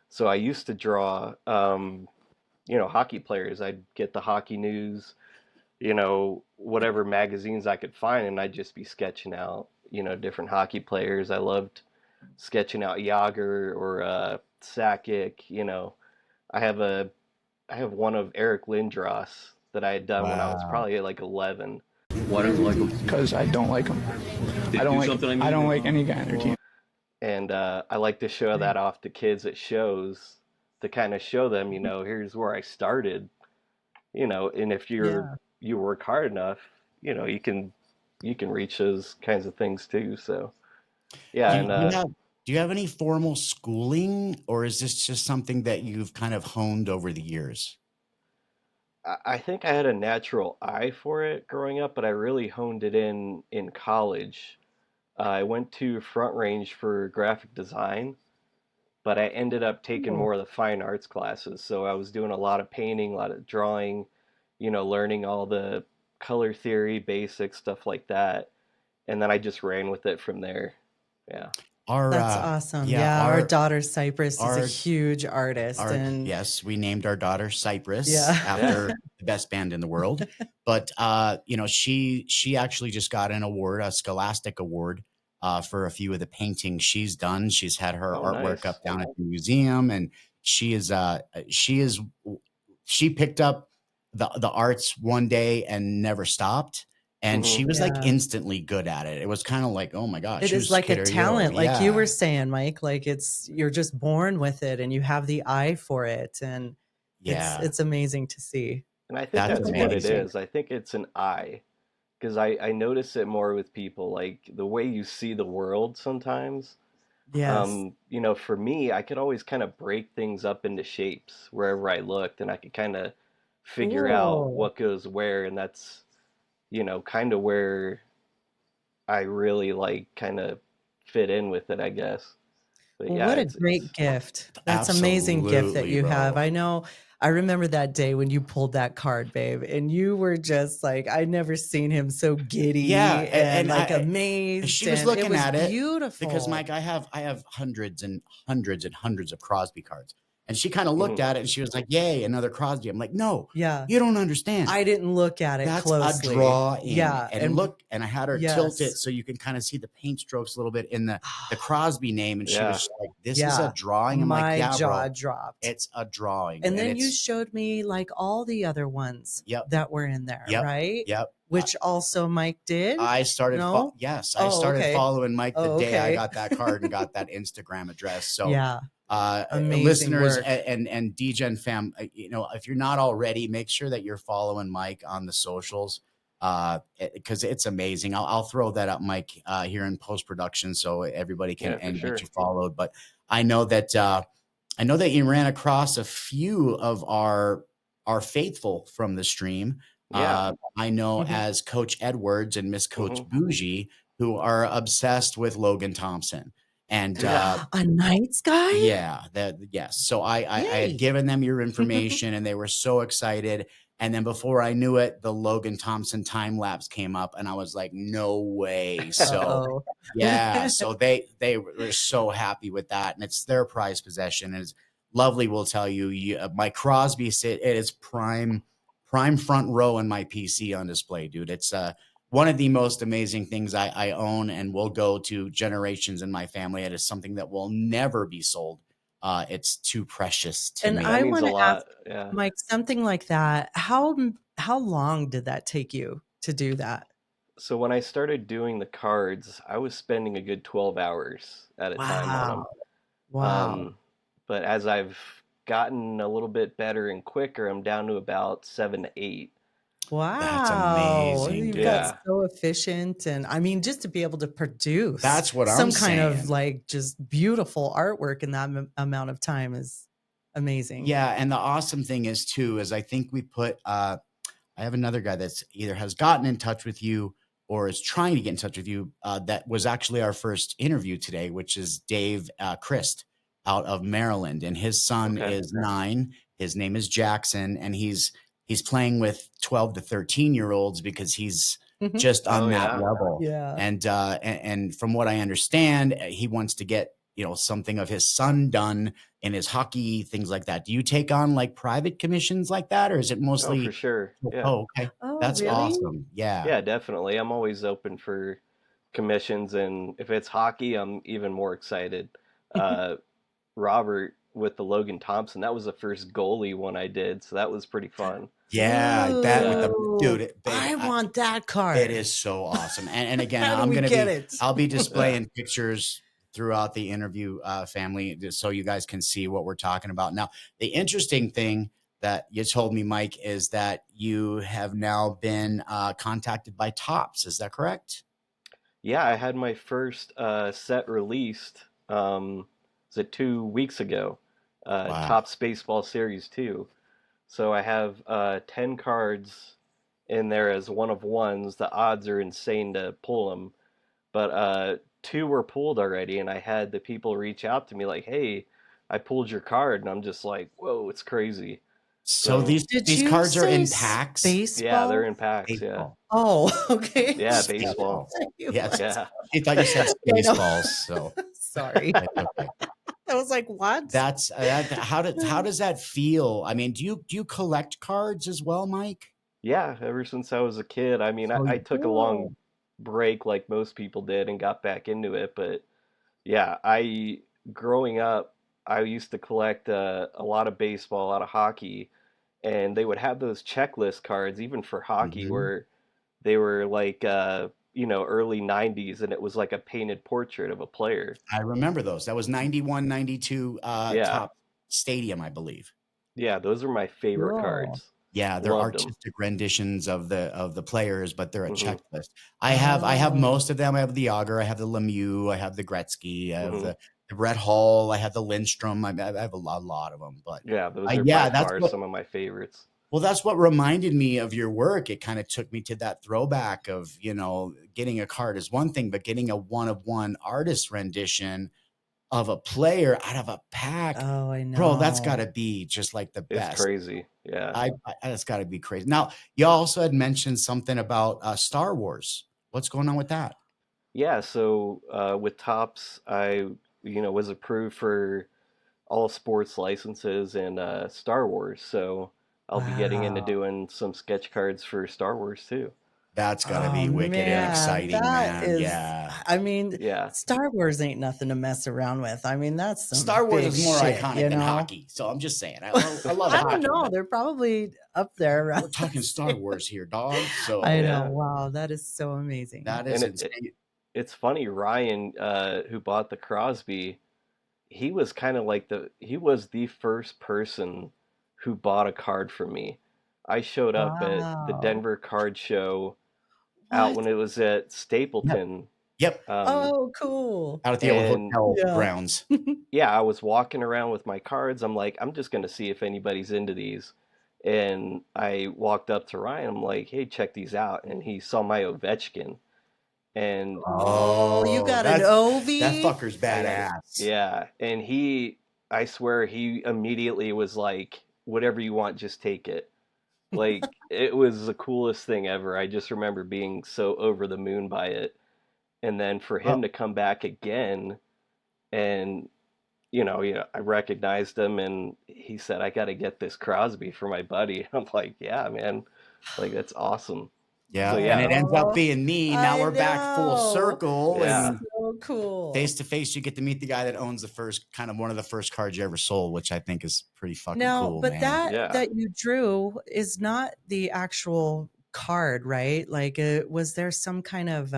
So I used to draw, hockey players. I'd get the hockey news, whatever magazines I could find, and I'd just be sketching out, different hockey players. I loved sketching out Yager or Sakic. I have one of Eric Lindros that I had done when I was probably like 11. Why don't you like him? Because I don't like him. I don't like any guy on their team. And I like to show that off to kids at shows to kind of show them, here's where I started, and if you work hard enough, you can reach those kinds of things too. So, yeah. Do you have any formal schooling, or is this just something that you've kind of honed over the years? I think I had a natural eye for it growing up, but I really honed it in college. I went to Front Range for graphic design, but I ended up taking more of the fine arts classes. So I was doing a lot of painting, a lot of drawing, learning all the color theory, basics, stuff like that. And then I just ran with it from there. Yeah. That's awesome. Yeah, our daughter Cypress is a huge artist. And yes, we named our daughter Cypress Yeah. after the best band in the world. But she actually just got an award, a Scholastic Award, for a few of the paintings she's done. She's had her artwork nice. up down at the museum, and she picked up the arts one day and never stopped. And Hmm. she was like Yeah. instantly good at it. It was kind of like, oh my gosh, It is whose like kid a are you? talent, like you were Yeah. saying, Mike, like you're just born with it and you have the eye for it, and Yeah. it's amazing to see. And I think That's that's what it amazing. is. I think it's an eye. Because I notice it more with people, like the way you see the world sometimes. Yes. You know, for me, I could always kind of break things up into shapes wherever I looked, and I could kind of figure out Cool. what goes where, and that's, you know, kind of where I really like kind of fit in with it, I guess. But Well, yeah, what a it's great gift. That's amazing gift that Absolutely, you have. bro. I know I remember that day when you pulled that card, babe, and you were just like, I'd never seen him so Yeah, giddy and and like I amazed, she was and it looking was at it because beautiful. Mike, I have hundreds and hundreds and hundreds of Crosby cards. And she kind of looked mhm. at it and she was like, "Yay, another Crosby." I'm like, "No, Yeah. you don't understand. I didn't look at it That's a closely. drawing." Yeah, And and look, and I had her tilt it yes. so you can kind of see the paint strokes a little bit in the Crosby name, and she was Yeah, just like, "This is a Yeah. drawing." I'm like, My "Yeah, jaw bro, dropped. it's a drawing." And And then you it's showed me like all the other ones yep, that were in there, yep, right? yep. Which also Mike did? No? Yes, I Oh, started okay. following Mike the Oh, day I okay. got that card and got that Instagram address. So, Yeah. Amazing listeners work. and DGen fam, if you're not already, make sure that you're following Mike on the socials, because it's amazing. I'll throw that up, Mike, here in post production, so everybody can yeah, for and get sure. you followed. But I know that you ran across a few of our faithful from the stream. Yeah. I know Mhm. as Coach Edwards and Miss Coach Hmm. Bougie, who are obsessed with Logan Thompson. And Yeah. A Knights guy? yeah, yes. So I had Yay. given them your information and they were so excited. And then before I knew it, the Logan Thompson time lapse came up and I was like, no way. So Uh-oh. yeah, so they were so happy with that, and it's their prized possession. And it's lovely. Will tell you, my Crosby it is prime front row in my PC on display, dude. It's one of the most amazing things I own and will go to generations in my family. It is something that will never be sold. It's too precious to And me. That I means want a to ask, lot. Yeah. Mike, something like that. How long did that take you to do that? So when I started doing the cards, I was spending a good 12 hours at a time on them. Wow. Wow. But as I've gotten a little bit better and quicker, I'm down to about 7 to 8. That's Wow. amazing, You've got dude. Yeah. so efficient. And I mean, just to be able to produce That's what I'm some kind of saying. like just beautiful artwork in that amount of time is amazing. Yeah, and the awesome thing is too is I think we put I have another guy that's either has gotten in touch with you or is trying to get in touch with you. That was actually our first interview today, which is Dave Christ out of Maryland, and his son Okay. is 9. His name is Jackson, and he's playing with 12 to 13-year-olds because he's Mhm. just on Oh, that yeah. level. Yeah. And from what I understand, he wants to get something of his son done in his hockey, things like that. Do you take on like private commissions like that, or is it Oh, for mostly? sure. Yeah. Oh, okay. Oh, That's really? awesome. Yeah. Yeah, definitely. I'm always open for commissions, and if it's hockey, I'm even more excited. Uh, Robert with the Logan Thompson, that was the first goalie one I did, so that was pretty fun. Yeah, that with Yeah. the Ooh, dude, babe, I want that it card. is so awesome. And again, How do we get it? I'll be Yeah. displaying pictures throughout the interview, family, just so you guys can see what we're talking about. Now, the interesting thing that you told me, Mike, is that you have now been contacted by Topps. Is that correct? Yeah, I had my first set released, was it 2 weeks ago? Wow. Topps Baseball Series 2. So I have 10 cards in there as one of ones. The odds are insane to pull them, but 2 were pulled already, and I had the people reach out to me like, "Hey, I pulled your card," and I'm just like, "Whoa, it's crazy." So So Did these you cards are say in packs. yeah, they're baseball? in packs. Yeah, Baseball. Oh, okay. yeah, Baseball. baseball. Yes. Yeah. She thought you said I know. Spaceballs. So Sorry. that's okay. I was like, what? That's how does that feel? I mean, do you collect cards as well, Mike? Yeah, ever since I was a kid. I mean, So I took a Cool. long break like most people did and got back into it, but yeah, I growing up, I used to collect a lot of baseball, a lot of hockey, and they would have those checklist cards even for hockey mhm. where They were like early 90s, and it was like a painted portrait of a player. I remember those. That was 91, 92 Yeah. Top Stadium, I believe. Yeah, those are my favorite Cool. cards. Yeah, they're Loved them. artistic renditions of the players, but they're a Mhm. checklist. I have Oh. most of them. I have the Yager, I have the Lemieux, I have the Gretzky, I have Mhm. the Brett Hull, I have the Lindstrom. I have a lot of them. But Yeah, those are yeah, by that's far what some of my favorites. well, that's what reminded me of your work. It kind of took me to that throwback of, getting a card is one thing, but getting a one-of-one artist rendition of a player out of a pack, Oh, I bro, that's got know. to be just like the It's best. crazy. Yeah. That's got to be crazy. Now, you also had mentioned something about Star Wars. What's going on with that? Yeah, so with Topps, I was approved for all sports licenses and Star Wars, so I'll be getting into Wow. doing some sketch cards for Star Wars too. That's got to Oh be wicked and man, exciting, that man. is, Yeah. I mean, Yeah. Star Wars ain't nothing to mess around with. I mean, that's some Star Wars big is more shit, iconic you than know? hockey. So I'm just saying, I love I hockey. don't know. But They're probably up there we're around the talking Star same. Wars here, dog. So I know. Yeah. Wow, that is so amazing. that And is insane. it's funny, Ryan, who bought the Crosby, he was kind of like he was the first person who bought a card for me. I showed up at the Wow. Denver Card Show out What? when it was at Stapleton. Yep. Oh, cool. Out at the old And hotel Yeah. grounds. yeah, I was walking around with my cards. I'm like, I'm just gonna see if anybody's into these. And I walked up to Ryan. I'm like, hey, check these out. And he saw my Ovechkin. And Oh, you got an that Ovi? fucker's badass. yeah, and I swear he immediately was like, whatever you want, just take it. Like, it was the coolest thing ever. I just remember being so over the moon by it. And then for him to come back again and, I recognized him and he said, I got to get this Crosby for my buddy. I'm like, yeah, man, like, that's awesome. Yeah, So, and yeah. it ends up being me. Now I we're back full know. circle, Yeah. and So cool. face to face, you get to meet the guy that owns one of the first cards you ever sold, which I think is pretty fucking Now, cool, but man. Yeah. that you drew is not the actual card, right? Like, was there some kind of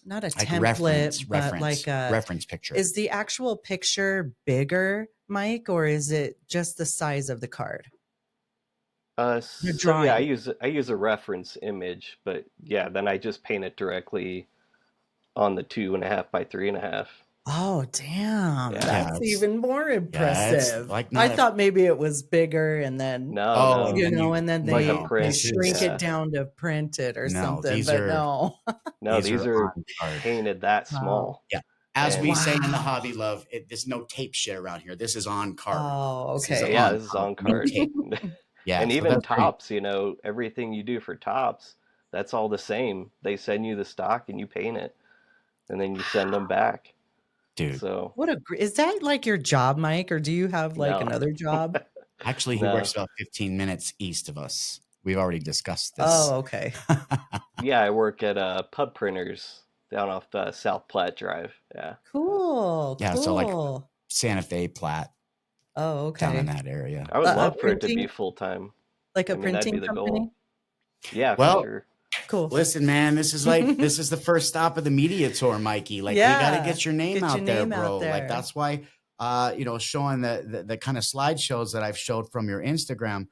not a Like template, but like a reference picture. Is the actual picture bigger, Mike, or is it just the size of the card? Your So yeah, drawing. I use a reference image, but yeah, then I just paint it directly on the 2.5 by 3.5. Oh, damn. Yeah. That's it's- even more impressive. like I not a- thought maybe it was bigger and then No, you and then know, and then like a they print, shrink yeah. it down to print it or No, something, these but are- no. No, these are on card. painted that Wow. small. Yeah. As And- we say in the Wow. hobby love, there's no tape shit around here. This is on card. Oh, This is okay. Yeah, this is on no card. tape. Yeah, And so even that's great. Topps, everything you do for Topps, that's all the same. They send you the stock and you paint it, and then you send them back. Dude. So What is that like your job, Mike, or do you have like No. another job? Actually, he No. works about 15 minutes east of us. We've already discussed this. Oh, okay. yeah, I work at Pub Printers down off South Platte Drive. Yeah. Cool. Yeah, cool. so, like, Santa Fe, Platte, Oh, down in okay. that area. I would A love for it to printing- be full time. Like a I mean, that'd be printing the company? goal. Yeah, Well, for sure. Cool. Listen, man, this is the first stop of the media tour, Mikey. Like, we got to Yeah, get your name get out your there, name out bro. Like, there. that's why, showing the kind of slideshows that I've showed from your Instagram,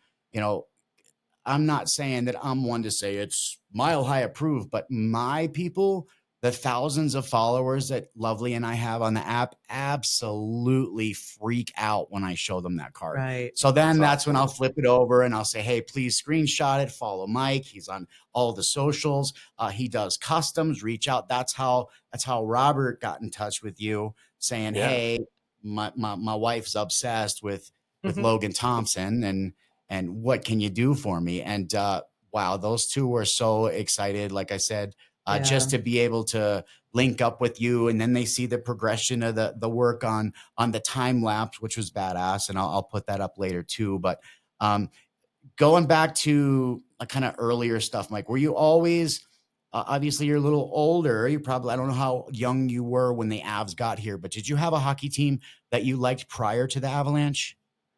I'm not saying that I'm one to say it's MileHigh approved, but my people, the thousands of followers that Lovely and I have on the app, absolutely freak out when I show them that card. Right. So then That's when I'll awesome. flip it over and I'll say, hey, please screenshot it, follow Mike. He's on all the socials. He does customs, reach out. That's how Robert got in touch with you, saying, Yeah. hey, my wife's obsessed with Mhm. Logan Thompson and what can you do for me? And wow, those two were so excited. Like I said, just to be able to link up with you, and then they see the progression of the work on the time lapse, which was badass, and I'll put that up later too. But going back to kind of earlier stuff, Mike, were you always obviously you're a little older. You probably, I don't know how young you were when the Avs got here, but did you have a hockey team that you liked prior to the Avalanche?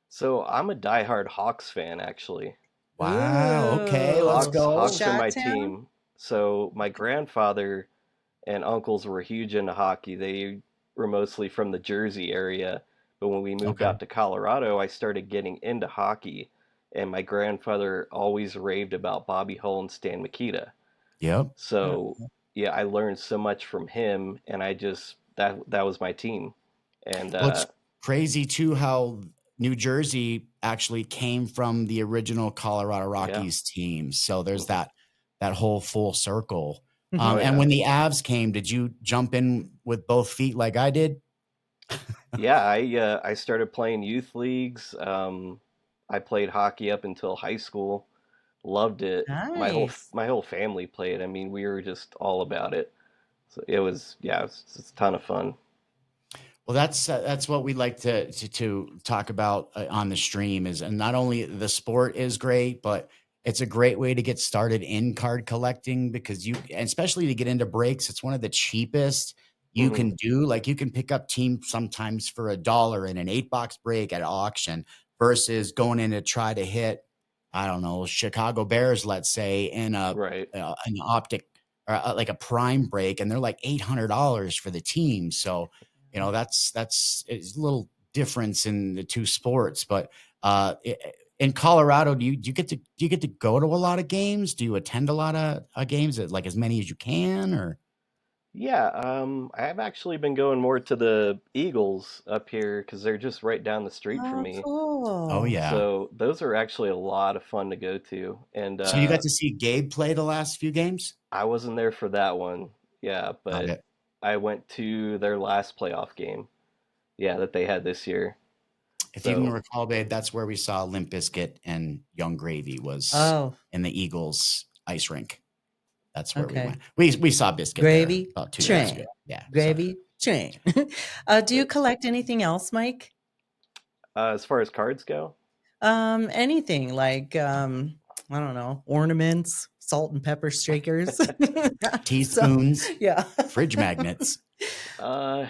So I'm a diehard Hawks fan, actually. Wow. Okay, let's Ooh. go. Hawks are my Chi-town? team. So my grandfather and uncles were huge into hockey. They were mostly from the Jersey area, but when we moved Okay. out to Colorado, I started getting into hockey, and my grandfather always raved about Bobby Hull and Stan Mikita. Yep. So yeah, I learned so much from him, and I just that was my team. And Well, it's crazy too how New Jersey actually came from the original Colorado yeah, Rockies team. So there's that whole full circle. oh And yeah, when the Avs came, did you jump in with both feet like I did? yeah. I started playing youth leagues. I played hockey up until high school. Loved it. Nice. My whole family played. I mean, we were just all about it. So it was yeah, it's a ton of fun. Well, that's what we like to talk about on the stream is, and not only the sport is great, but it's a great way to get started in card collecting because and especially to get into breaks, it's one of the cheapest you Hmm. can do. Like you can pick up team sometimes for $1 in an 8-box break at auction versus going in to try to hit, I don't know, Chicago Bears, let's say, in Right. an optic or like a prime break, and they're like $800 for the team. So that's it's a little difference in the two sports. But in Colorado, do you get to go to a lot of games? Do you attend a lot of games, like as many as you can, or? Yeah, I've actually been going more to the Eagles up here because they're just right down the street from Oh, me. Oh cool. yeah. So those are actually a lot of fun to go to. And So you got to see Gabe play the last few games? I wasn't there for that one. Yeah, Got but it. I went to their last playoff game. Yeah, that they had this year. If you can So recall, babe, that's where we saw Limp Bizkit and Young Gravy was Oh, in the Eagles ice rink. That's where we okay. went. We saw Biscuit there Gravy about 2 years ago. train. Yeah. So Gravy train. Do you but collect anything else, Mike? as far as cards go, Anything like I don't know, ornaments, salt and pepper shakers. So, teaspoons, yeah. fridge magnets. uh,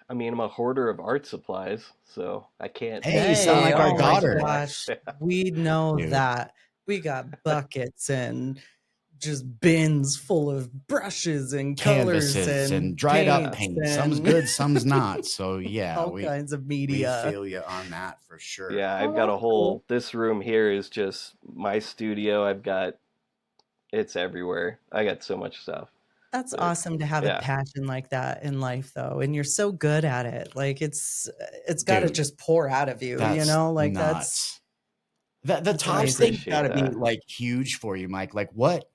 I mean, I'm a hoarder of art supplies, so I can't Hey, you sound Hey, like our oh offer art my daughter, supplies. gosh. We know dude. that. We got buckets and just bins full of brushes and colors Canvases and and dried up paints paint. Some's and good, some's not. So yeah, all we kinds of we media. feel you on that for sure. Yeah, I've Oh, got a that's cool. whole, this room here is just my studio. It's everywhere. I got so much stuff. That's But awesome to have a yeah, passion like that in life though, and you're so good at it. Like it's got to Dude, just pour out of you, you that's know? Like nuts. The that's I tops amazing. thing appreciate gotta be that. like huge for you, Mike. Like what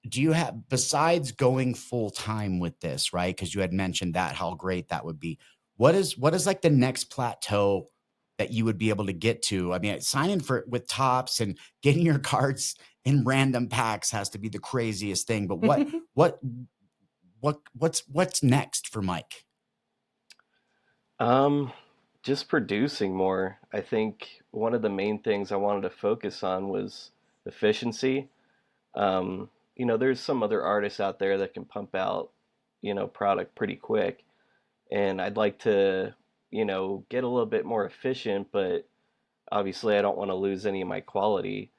do you have besides going full time with this, right? Because you had mentioned that how great that would be. What is like the next plateau that you would be able to get to? I mean, signing for with tops and getting your cards in random packs has to be the craziest thing. But what what's next for Mike? Um, just producing more. I think one of the main things I wanted to focus on was efficiency. There's some other artists out there that can pump out, product pretty quick. And I'd like to, get a little bit more efficient, but obviously I don't want to lose any of my quality.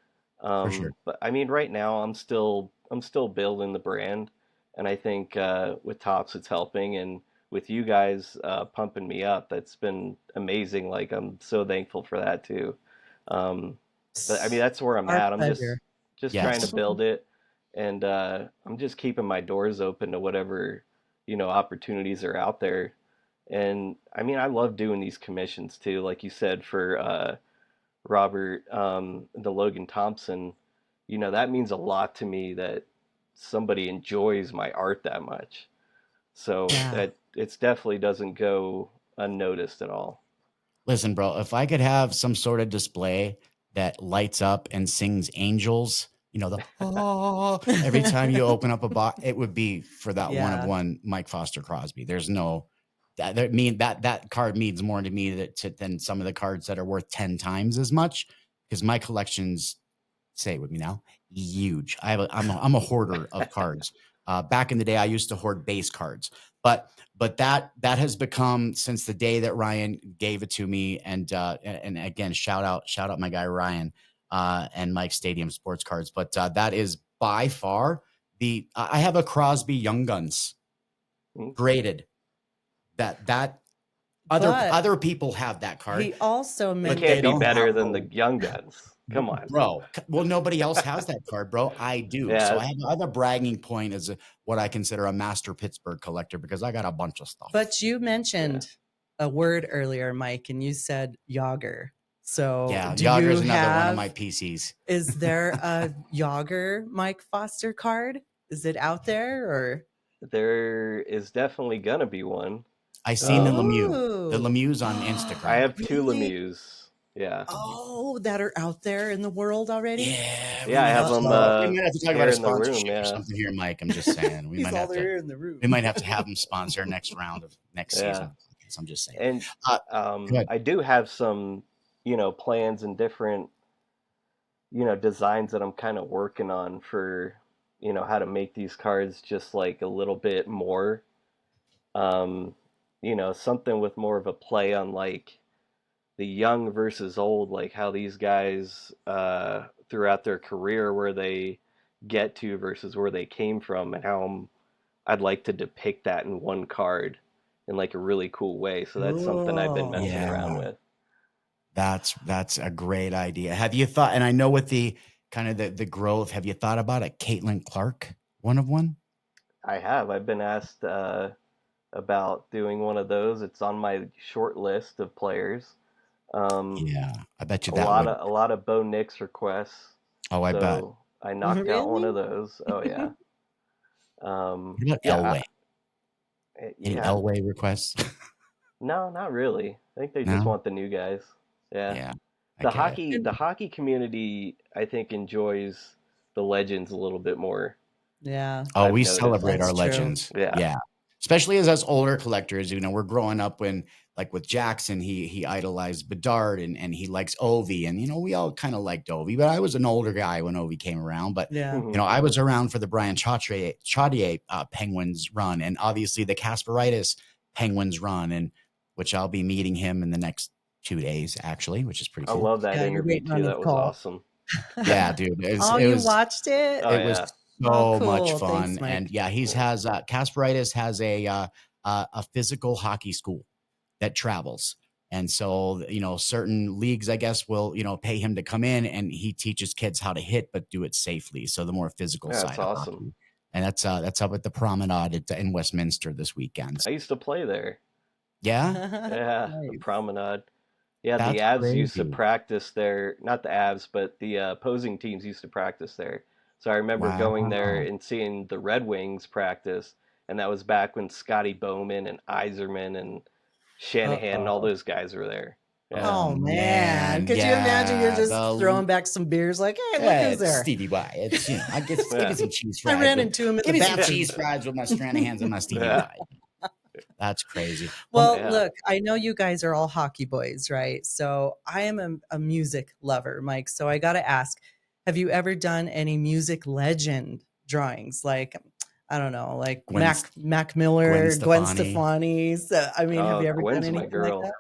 For sure. But I mean, right now I'm still building the brand, and I think with Tops it's helping, and with you guys pumping me up, that's been amazing. Like I'm so thankful for that too. Um, but I mean, that's where I'm Our at. I'm just pleasure. just trying to Yes. build it, and I'm just keeping my doors open to whatever opportunities are out there. And I mean, I love doing these commissions too, like you said for Robert, the Logan Thompson, that means a lot to me that somebody enjoys my art that much. So Yeah. that it's definitely doesn't go unnoticed at all. Listen, bro, if I could have some sort of display that lights up and sings angels, the oh every time you open up a box, it would be for that one of Yeah. one Mike Foster Crosby. There's no that card means more to me than some of the cards that are worth 10 times as much because my collection's, say it with me now, huge. I'm a hoarder of cards. Back in the day, I used to hoard base cards, but that has become since the day that Ryan gave it to me. And again, shout out my guy Ryan and Mike Stadium Sports Cards. But that is by far I have a Crosby Young Guns graded. That other people have that card. He also It mentioned can't be better than the Young Guns. Come on, bro. Well, nobody else has that card, bro. I do. Yeah. So I have a bragging point as what I consider a master Pittsburgh collector because I got a bunch of stuff. But you mentioned a word earlier, Mike, and you said Yager. So yeah, do Yager's you another one have, of my PCs. Is there a Yager Mike Foster card? Is it out there or? There is definitely gonna be one. I seen the Lemieux. The Ooh. Lemieux's on Instagram. I have two Really? Lemieux. Yeah. Oh, that are out there in the world already? Yeah, I have them. we might have to talk about a here in the room, sponsorship or yeah. something here, Mike. I'm just saying. We He's might all have there to. in the room. We might have to have them sponsor next round of next Yeah. season. So I'm just saying. And Good. I do have some, plans and different, designs that I'm kind of working on for, how to make these cards just like a little bit more, something with more of a play on like the young versus old, like how these guys throughout their career, where they get to versus where they came from, and how I'd like to depict that in one card in like a really cool way. So that's something I've been messing Yeah. around with. That's a great idea. Have you thought? And I know with the kind of the growth, have you thought about a Caitlin Clark one of one? I have. I've been asked about doing one of those. It's on my short list of players. Yeah, I bet you a that lot would. of a lot of Bo Nix requests. Oh, I bet. So I knocked out one of those. Oh yeah. What about yeah, Elway? Any yeah. Elway requests? No, not really. I think they No? just want the new guys. Yeah. Yeah. I The get it. hockey community, I think, enjoys the legends a little bit more. Yeah. Oh, I've we noticed. celebrate That's our true. legends. Yeah. Yeah. Especially as us older collectors, we're growing up when, like with Jackson, he idolized Bedard and he likes Ovi. And, we all kind of liked Ovi, but I was an older guy when Ovi came around. But, Yeah. I was around for the Brian Chaudier Penguins run and obviously the Kasperitis Penguins run, and which I'll be meeting him in the next 2 days, actually, which is pretty I cool. love that Yeah, you're interview waiting on too. his That was call. awesome. Yeah, dude. Oh, It you was, watched it? Oh, it was yeah. so Oh, much cool. fun. Thanks, Mike. And yeah, has Kasperitis has a physical hockey school that travels. And so, certain leagues, I guess, will, pay him to come in, and he teaches kids how to hit, but do it safely. So the more physical Yeah, side that's of awesome. hockey. And that's up at the Promenade in Westminster this weekend. I used to play there. Yeah. Yeah, the Nice. Promenade. Yeah, That's the Avs used to crazy. practice there. Not the Avs, but the opposing teams used to practice there. So I remember going there Wow. and seeing the Red Wings practice, and that was back when Scotty Bowman and Yzerman and Shanahan and all Uh-oh. those guys were there. Yeah. Oh, man. Could you imagine you're just throwing back some beers like, hey, look who's there? Stevie Y. It's, I guess give Yeah. me some cheese I fries. ran into him at Give the me some bathroom. cheese fries with my Stranahans and my Stevie Yeah. Y. That's crazy. Well, Yeah. look, I know you guys are all hockey boys, right? So I am a music lover, Mike. So I got to ask, have you ever done any music legend drawings? Like, I don't know, like Mac Miller, Gwen Stefani. So, I mean, have you ever Gwen's done my anything like girl. that?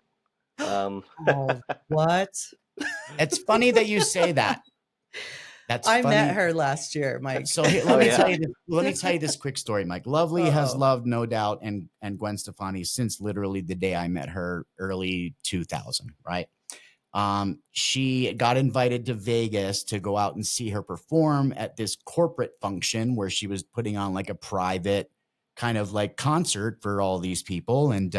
Oh, what? It's funny that you say that. That's I funny. met her last year, Mike. So let me tell you this quick story, Mike. Lovely has loved No Doubt and Gwen Stefani since literally the day I met her, early 2000, right? She got invited to Vegas to go out and see her perform at this corporate function where she was putting on like a private kind of like concert for all these people. And,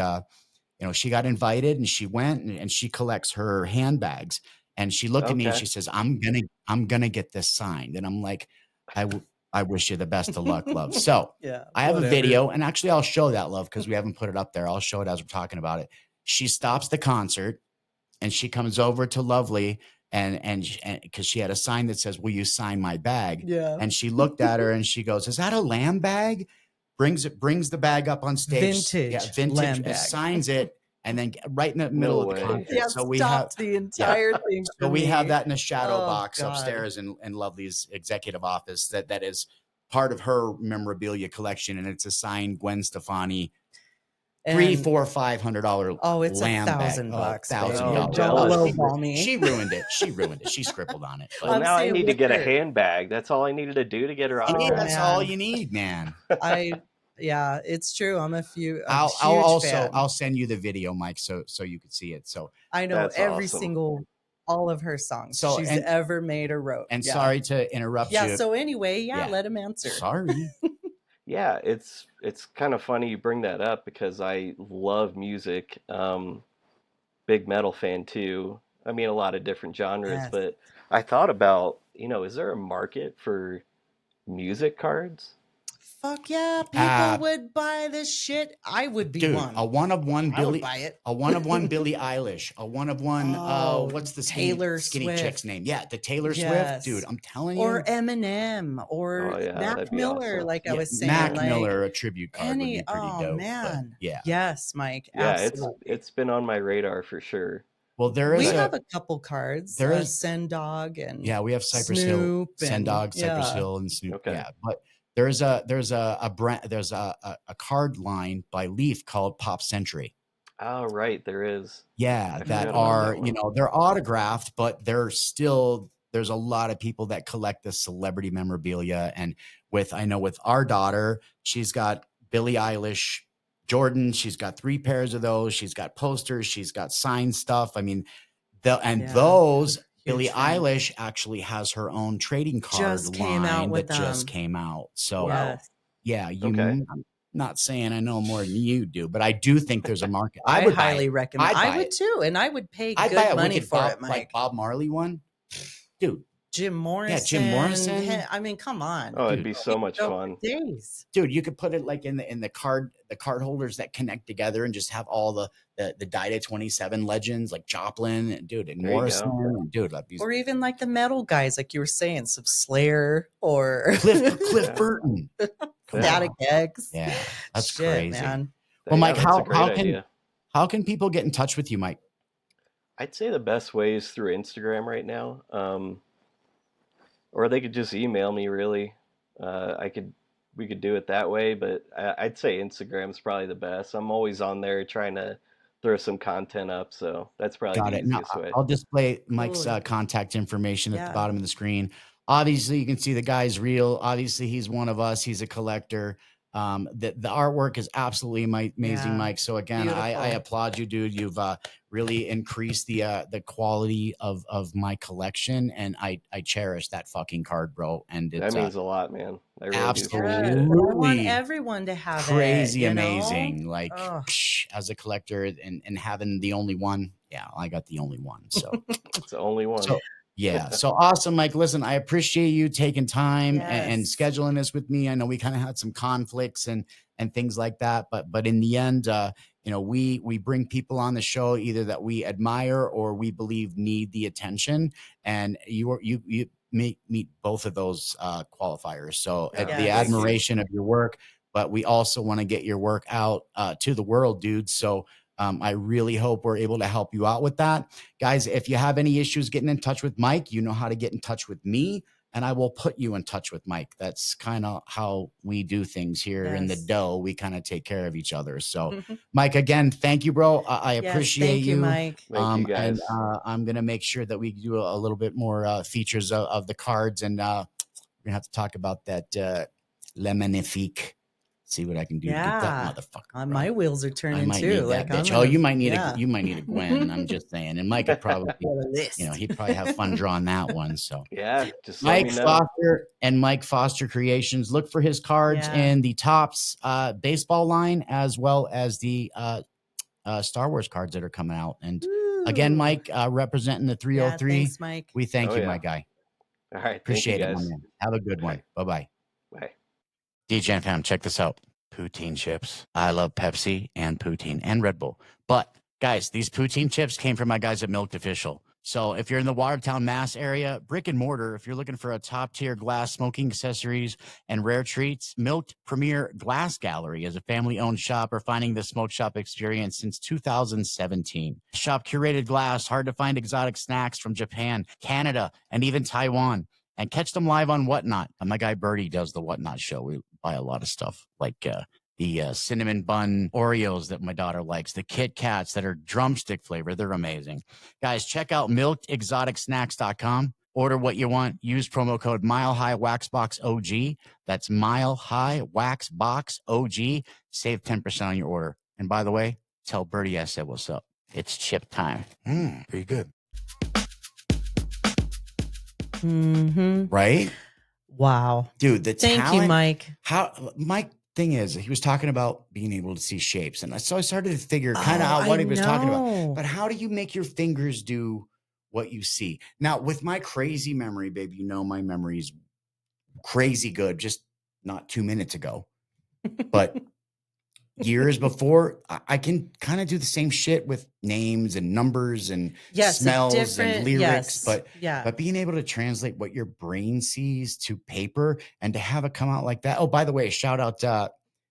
she got invited and she went and she collects her handbags. And she looked at me and she says, I'm going to get this signed. And I'm like, I wish you the best of luck, love. So yeah, I have a video, and actually I'll show that, love, because we haven't put it up there. I'll show it as we're talking about it. She stops the concert and she comes over to Lovely and because she had a sign that says, will you sign my bag? Yeah. And she looked at her and she goes, is that a lamb bag? Brings the bag up on stage. Vintage vintage, lamb bag. signs it. And then right in the middle of the concert. Yeah, so we stopped have the entire thing. So we have that in a shadow Oh, box God. upstairs in Lovely's executive office. That is part of her memorabilia collection, and it's a signed Gwen Stefani $300, And $400, $500 oh, it's lamb bag. $1,000 $1,000. baby. Oh, Don't jealous. lowball me. She ruined it. She ruined it. She scribbled on it. Well, But I'm now I saying need to with get a her. handbag. That's all I needed to do to get her hey, Oh, autograph. that's all man. you need, man. Yeah, it's true. I'm a huge I'll fan. send you the video, Mike, so you could see it. So I know That's every awesome. single, all of her songs So, she's and- ever made or wrote. and Yeah. sorry to interrupt Yeah. you. So anyway, Yeah. let him answer. Sorry. Yeah, it's kind of funny you bring that up because I love music. Big metal fan too. I mean, a lot of different genres, Yes. but I thought about, is there a market for music cards? Fuck yeah, people would buy this shit. I would be Dude, one. a one of one I would Billy, buy it. a one of one Billie Eilish, a one of one. Oh, What's the Taylor skinny Swift. chick's name? Yeah, the Taylor Yes. Swift, dude. I'm telling you. Or Eminem, or Oh, yeah, Mac that'd be Miller, awesome. like I Yeah, was saying. Mac like, Miller, a tribute card would any, be pretty oh dope. But man. yeah. Yes, Mike. Yeah, Absolutely. it's been on my radar for sure. Well, there We is have a couple cards. there is- Send Dog and yeah, we have Cypress Hill, Snoop Send and- Dog, Cypress yeah. Hill, and Snoop. Okay. Yeah, but there's a brand, there's a card line by Leaf called Pop Century. Oh, right, there is. Yeah, I that forgot about are, that one. they're autographed, but there's a lot of people that collect this celebrity memorabilia. And I know with our daughter, she's got Billie Eilish Jordan. She's got 3 pairs of those. She's got posters. She's got signed stuff. I mean, those Billie fan. Eilish actually has her own trading card Just came out line with that just them. came out. So Yes. yeah, Okay. I'm not saying I know more than you do, but I do think there's a market. I would buy highly it. recommend. I'd buy I would it. too, and I would pay I'd buy good a money wicked for Bob, it, Mike. like Bob Marley one, dude. Jim Morrison. Yeah, Jim Morrison. I mean, come on. Oh, it'd Dude. be so much Go for fun. days. Dude, you could put it like in the card holders that connect together and just have all the Dida 27 legends like Joplin and dude and There you Morrison go. and dude like these Or even like the metal guys, like you were saying, some Slayer or Cliff Burton. Static X. Yeah, that's Shit, crazy. man. Well, Mike, that's a great idea. how can people get in touch with you, Mike? I'd say the best way is through Instagram right now. Or they could just email me really. We could do it that way, but I'd say Instagram's probably the best. I'm always on there trying to throw some content up, so that's probably Got the it. Now, easiest way. I'll display Mike's Totally. contact information at Yeah. the bottom of the screen. Obviously, you can see the guy's real. Obviously, he's one of us. He's a collector. The artwork is absolutely amazing, Yeah. Mike. So again, I Beautiful. applaud you, dude. You've really increased the quality of my collection, and I cherish that fucking card, bro. And That it's means a lot, man. I really do absolutely. appreciate it. I want Really everyone to have crazy it, you know? amazing. Like Ugh. as a collector and having the only one. Yeah, I got the only one. So. It's the only one. So, yeah. So awesome, Mike. Listen, I appreciate you taking time and Yes. scheduling this with me. I know we kind of had some conflicts and things like that, but in the end, we bring people on the show either that we admire or we believe need the attention, and you meet both of those qualifiers. So Yeah, the thank you. admiration of your work, but we also want to get your work out to the world, dude. So I really hope we're able to help you out with that. Guys, if you have any issues getting in touch with Mike, you know how to get in touch with me, and I will put you in touch with Mike. That's kind of how we do things here in the Yes. dough. We kind of take care of each other. So, Mike, again, thank you, bro. I Yes, appreciate thank you, Mike. Thank you guys. And I'm going to make sure that we do a little bit more features of the cards, and we're going to have to talk about that Le Magnifique. See what I can do to get that Yeah. motherfucker. bro. My wheels are I turning might too. need Like that bitch. I'm You might need yeah. you might need a Gwen. I'm just saying. And Mike could probably, a list. he'd probably have fun drawing that one. So Yeah, just let Mike me know. Foster and Mike Foster Creations. Look for his cards Yeah. in the Topps baseball line, as well as the Star Wars cards that are coming out. And again, Ooh. Mike, representing the Yeah, 303. thanks, Mike. We thank Oh, you, yeah. my guy. All right, Appreciate thank it, you my guys. man. Have a good one. Okay. Bye-bye. Bye. DGen fam, check this out. Poutine chips. I love Pepsi and poutine and Red Bull. But guys, these poutine chips came from my guys at Milked Official. So if you're in the Watertown, Mass area, brick and mortar, if you're looking for a top tier glass smoking accessories and rare treats, Milked Premier Glass Gallery is a family owned shop refining the smoke shop experience since 2017. Shop curated glass, hard to find exotic snacks from Japan, Canada, and even Taiwan. And catch them live on Whatnot. And my guy Birdie does the Whatnot show. We buy a lot of stuff like the cinnamon bun Oreos that my daughter likes, the Kit Kats that are drumstick flavor. They're amazing. Guys, check out milkedexoticsnacks.com. Order what you want. Use promo code MileHighWaxboxOG. That's MileHighWaxboxOG. Save 10% on your order. And by the way, tell Birdie I said what's up. It's chip time. Pretty good. Right? Wow. Dude, the Thank talent. you, Mike. Mike thing is, he was talking about being able to see shapes. And so I started to figure kind of out what he was talking about. But how do you make your fingers do what you see? Now, with my crazy memory, baby, you know my memory is crazy good, just not 2 minutes ago. But years before, I can kind of do the same shit with names and numbers and smells and lyrics. But being able to translate what your brain sees to paper and to have it come out like that. Oh, by the way, shout out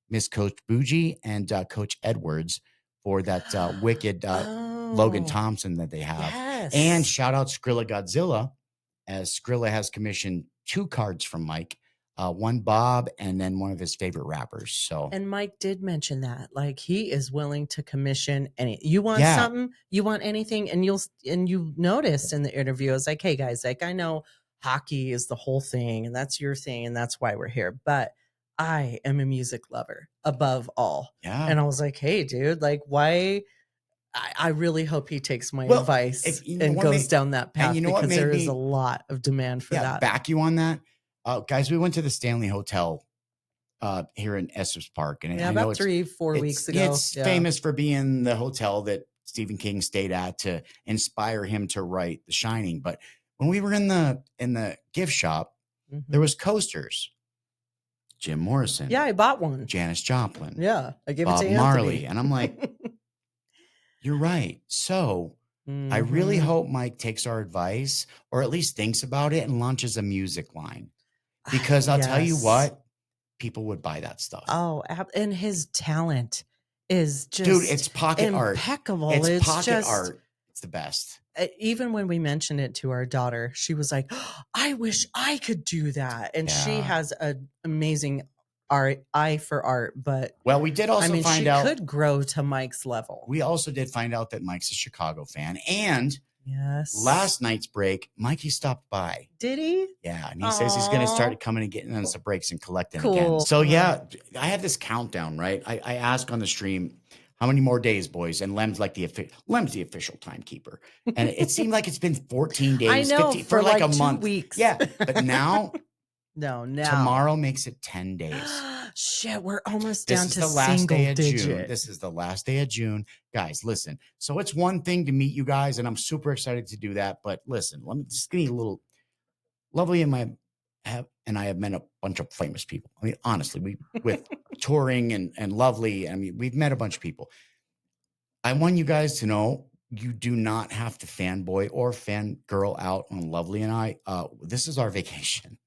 Miss Coach Bougie and Coach Edwards for that wicked Logan Thompson that they have. Yes. And shout out Skrilla Godzilla, as Skrilla has commissioned 2 cards from Mike. One Bob and then one of his favorite rappers. So, and Mike did mention that, like, he is willing to commission any. You want something, you want anything, and you noticed in the interview, I was like, hey guys, like, I know hockey is the whole thing, and that's your thing, and that's why we're here, but I am a music lover above all. Yeah. And I was like, hey, dude, like, why? I really hope he takes my advice and goes down that path, because there is a lot of demand for that. Back you on that. Guys, we went to the Stanley Hotel here in Essex Park. And I know about 3-4 weeks ago. It's famous for being the hotel that Stephen King stayed at to inspire him to write The Shining. But when we were in the gift shop, there was coasters. Jim Morrison. Yeah, I bought one. Janis Joplin. Yeah, I gave it to Bob Marley. And I'm like, you're right. So I really hope Mike takes our advice, or at least thinks about it, and launches a music line. Because I'll tell you what, people would buy that stuff. Oh, and his talent is just, dude, it's pocket art. Impeccable. It's pocket art. It's the best. Even when we mentioned it to our daughter, she was like, oh, I wish I could do that. And she has an amazing eye for art. But we did also find out she could grow to Mike's level. We also did find out that Mike's a Chicago fan. And yes, last night's break, Mikey stopped by. Did he? Yeah. And he says he's going to start coming and getting on some breaks and collecting again. So I have this countdown, right? I ask on the stream, how many more days, boys? And Lem's the official timekeeper. And it seemed like it's been 14 days, I know, 15, for like a 2 month. weeks. Yeah. But now tomorrow makes it 10 days. Shit, we're almost down to the last day of digit. June. This is the last day of June. Guys, listen. So it's one thing to meet you guys, and I'm super excited to do that. But listen, let me just give you a little. Lovely and I have met a bunch of famous people. I mean, honestly, with touring and Lovely, I mean, we've met a bunch of people. I want you guys to know you do not have to fanboy or fangirl out on Lovely and I. This is our vacation.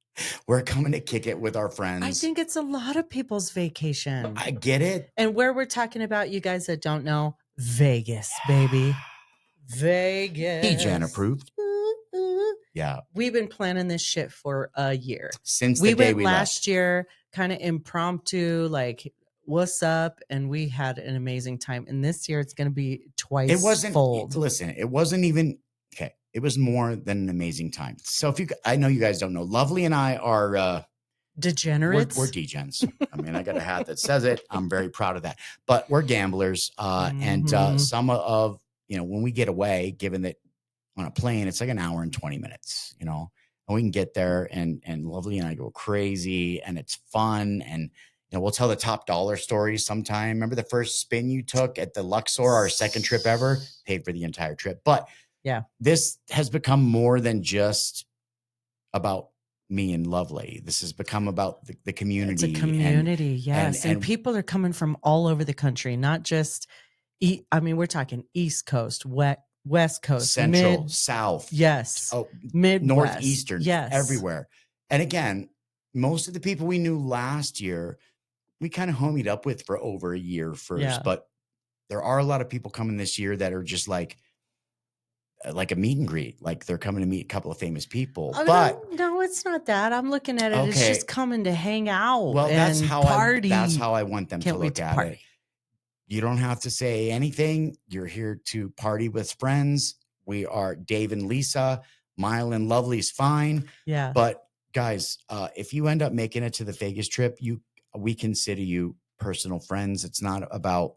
We're coming to kick it with our friends. I think it's a lot of people's vacation. I get it. And where we're talking about, you guys that don't know, Vegas, baby. Vegas. DGen approved. Yeah. We've been planning this shit for a year. Since the day we went last year, kind of impromptu, like, what's up? And we had an amazing time. And this year it's going to be twice. It wasn't, fold. Listen, it wasn't even, okay. It was more than an amazing time. So I know you guys don't know, Lovely and I are degenerates. We're degens. I mean, I got a hat that says it. I'm very proud of that. But we're gamblers. And some of, when we get away, given that on a plane, it's like an hour and 20 minutes, and we can get there and Lovely and I go crazy and it's fun. And, we'll tell the top dollar stories sometime. Remember the first spin you took at the Luxor, our second trip ever, paid for the entire trip. But yeah, this has become more than just about me and Lovely. This has become about the community. It's a community, yes. And people are coming from all over the country, not just, we're talking East Coast, West Coast, Central, South. Yes. Midwest, Northeastern, yes. Everywhere. And again, most of the people we knew last year, we kind of homied up with for over a year first. Yeah. But there are a lot of people coming this year that are just like, like a meet and greet. Like they're coming to meet a couple of famous people. Oh, But no, it's not that. I'm looking at it. It's okay, just coming to hang out well, that's and how party. that's how I want them Can't to wait look to at it. party. You don't have to say anything. You're here to party with friends. We are Dave and Lisa. Mile and Lovely's fine. Yeah. But guys, if you end up making it to the Vegas trip, we consider you personal friends. It's not about,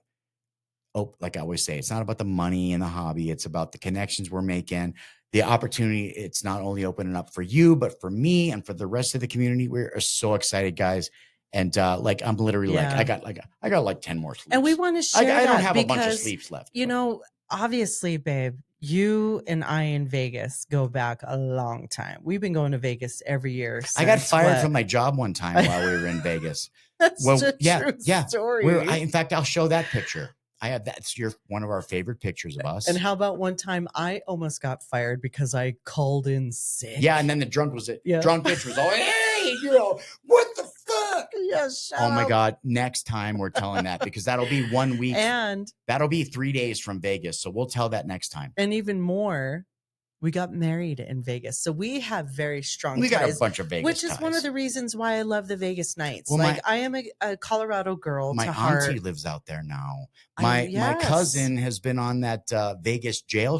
like I always say, it's not about the money and the hobby. It's about the connections we're making, the opportunity. It's not only opening up for you, but for me and for the rest of the community. We're so excited, guys. And like I'm literally Yeah. I got like 10 more sleeps. And we want to share I don't that have a bunch of because, sleeps left. you but- know, obviously, babe, you and I in Vegas go back a long time. We've been going to Vegas every year. I got since fired what? from my job one time while we were in Vegas. That's Well, a yeah, true yeah. story. In fact, I'll show that picture. I have that's one of our favorite pictures of us. And how about one time I almost got fired because I called in sick? Yeah, and then the drunk bitch was all, hey, what the fuck? Yeah, shut Oh my up. God. Next time we're telling that because that'll be 1 week. And That'll be 3 days from Vegas. So we'll tell that next time. and even more, we got married in Vegas. So we have very strong We got a ties, bunch of Vegas which is one of ties. the reasons why I love the Vegas nights. Well, like I am a Colorado girl My to auntie heart. lives out there now. I- My cousin yes. has been on that Vegas jail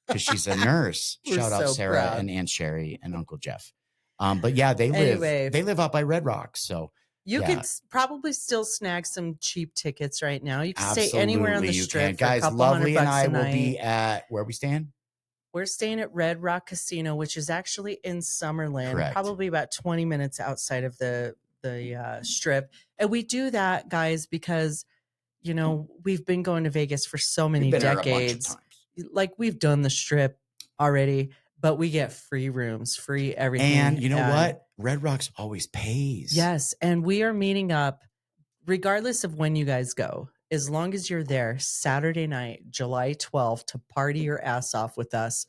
because she's a nurse. We're Shout out so Sarah proud. and Aunt Sherry and Uncle Jeff. But yeah, they Anyway. live out by Red Rocks. So You yeah. could probably still snag some cheap tickets right now. You can stay anywhere on the Absolutely, you strip can. for a Guys, couple Lovely $100 and I a will be night. at where are we staying? We're staying at Red Rock Casino, which is actually in Summerlin, Correct. probably about 20 minutes outside of the strip. And we do that, guys, because we've been going to Vegas for so many We've been there a bunch of decades. times. Like we've done the strip already, but we get free rooms, free everything. And you know what? Red Rocks always pays. Yes, and we are meeting up regardless of when you guys go. As long as you're there Saturday night, July 12th, to party your ass off with us.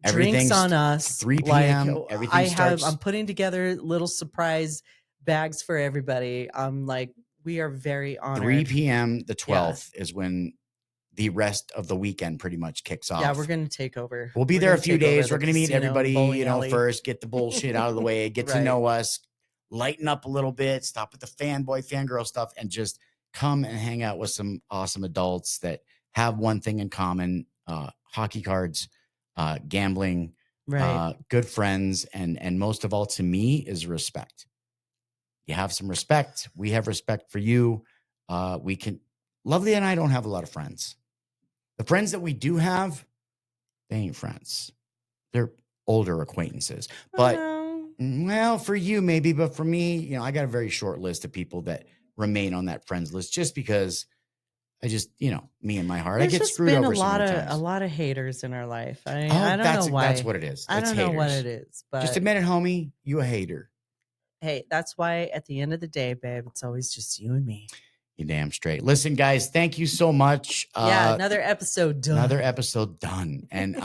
Everything's Drinks on us. 3 p.m. Like Everything starts. I'm putting together little surprise bags for everybody. I'm like, we are very honored. 3 p.m. the 12th is when the rest of the weekend pretty much kicks off. Yeah, we're going to take over. We'll be We're there a gonna few take over days. the We're going to meet casino and everybody, bowling alley. first, get the bullshit out of the way, get to Right. know us, lighten up a little bit, stop with the fanboy, fangirl stuff, and just come and hang out with some awesome adults that have one thing in common, hockey cards, gambling, Right. good friends, and most of all to me is respect. You have some respect. We have respect for you. Lovely and I don't have a lot of friends. The friends that we do have, they ain't friends. They're older acquaintances. But well, for you maybe, but for me, I got a very short list of people that remain on that friends list just because I just, me and my heart. There's I get just screwed been over a so lot many of times. a lot of haters in our life. I Oh, don't know why. That's what it is. I It's don't know what haters. it is, but Just admit it, homie. You a hater. hey, that's why at the end of the day, babe, it's always just you and me. You damn straight. Listen, guys, thank you so much. Yeah, another episode done. Another episode done. And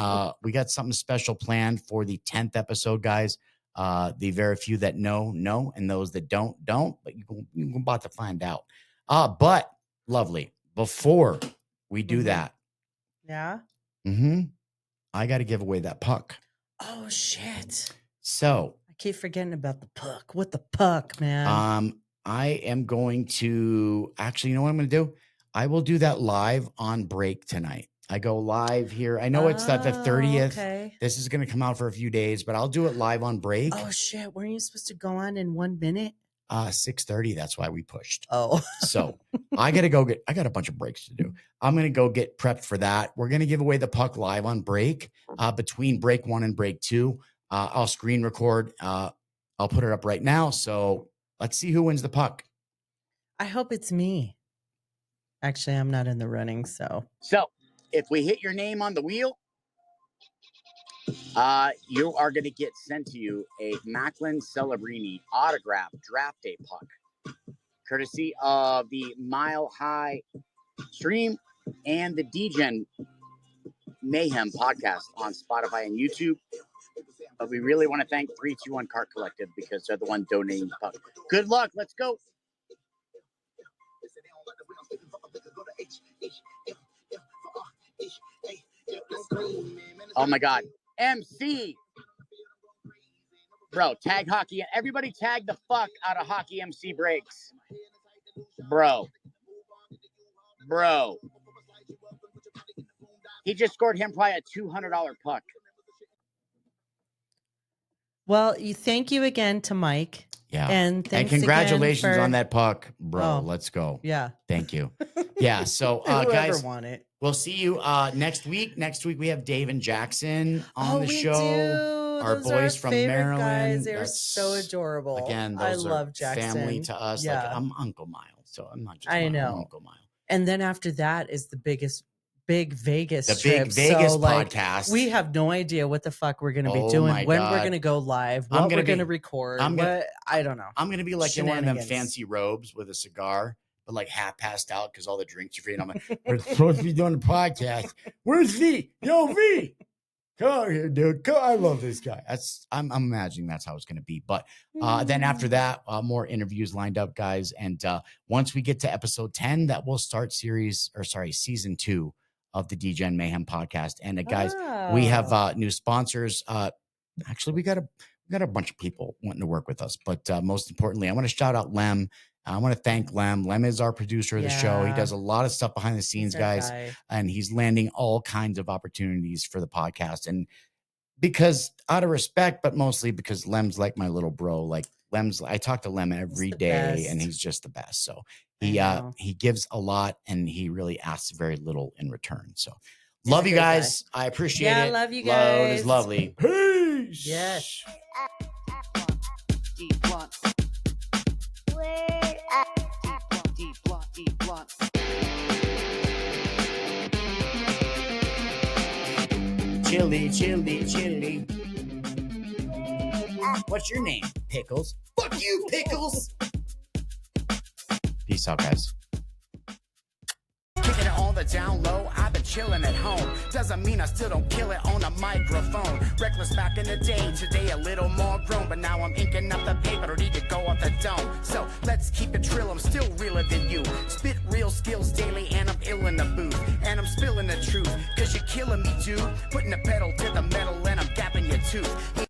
we got something special planned for the 10th episode, guys. The very few that know, and those that don't. But you're about to find out. But Lovely, before we do that, Yeah. I got to give away that puck. Oh shit. So I keep forgetting about the puck. What the puck, man? I am going to actually, you know what I'm going to do? I will do that live on break tonight. I go live here. I know it's not the 30th. Okay. This is going to come out for a few days, but I'll do it live on break. Oh shit. Weren't you supposed to go on in 1 minute? 6:30. That's why we pushed. Oh. So I got a bunch of breaks to do. I'm going to go get prepped for that. We're going to give away the puck live on break. Between break 1 and break 2, I'll screen record. I'll put it up right now. So let's see who wins the puck. I hope it's me. Actually, I'm not in the running, so. So if we hit your name on the wheel, you are going to get sent to you a Macklin Celebrini autograph draft day puck, courtesy of the MileHigh stream and the DGen Mayhem podcast on Spotify and YouTube. But we really want to thank 321 Cart Collective because they're the one donating the puck. Good luck. Let's go. Oh my God. MC. Bro, tag hockey. Everybody tag the fuck out of hockey MC breaks. Bro. He just scored him probably a $200 puck. Well, thank you again to Mike. Yeah. And thanks congratulations again for... on that puck, bro. Oh, let's go. Yeah. Thank you. Yeah. So, Whoever guys, won it. we'll see you next week. Next week, we have Dave and Jackson on the we show. Do. Our Those boys are from favorite Maryland. Guys. They were so adorable. Again, I those love are Jackson. family to us. Yeah. Like, I'm Uncle Miles, so I'm not just I I'm know. Uncle Miles. And then after that is the big Vegas The trip. big Vegas so, like, podcast. we have no idea what the fuck we're going to be Oh doing, my when God. we're going to go live, I'm what gonna we're going to be- record. I'm gonna- what, I don't know. I'm going to be like in one of them Shenanigans. fancy robes with a cigar, but like half passed out because all the drinks are free. And I'm like, we're supposed to be doing a podcast. Where's V? Yo, V. Come on here, dude. Come, I love this guy. I'm imagining that's how it's going to be. But then after that, more interviews lined up, guys. And once we get to episode 10, that will start season 2 of the DGen Mayhem podcast. And guys, we have new sponsors. Actually, we got a bunch of people wanting to work with us. But most importantly, I want to shout out Lem. I want to thank Lem. Lem is our producer of the show. He does a lot of stuff behind the scenes, guys. And he's landing all kinds of opportunities for the podcast. And because out of respect, but mostly because Lem's like my little bro. Like I talk to Lem every day, and he's just the best. So he gives a lot, and he really asks very little in return. So love you guys. I appreciate it. Love you guys. Love is lovely. Peace. Yes. Chili. What's your name? Pickles. Fuck you, Pickles. Peace out, guys. Kicking it on the down low, I've been chilling at home. Doesn't mean I still don't kill it on a microphone. Reckless back in the day, today a little more grown. But now I'm inking up the paper, don't need to go off the dome. So let's keep it trill, I'm still realer than you. Spit real skills daily and I'm ill in the booth. And I'm spilling the truth, cause you're killing me, dude. Putting the pedal to the metal and I'm gapping your tooth.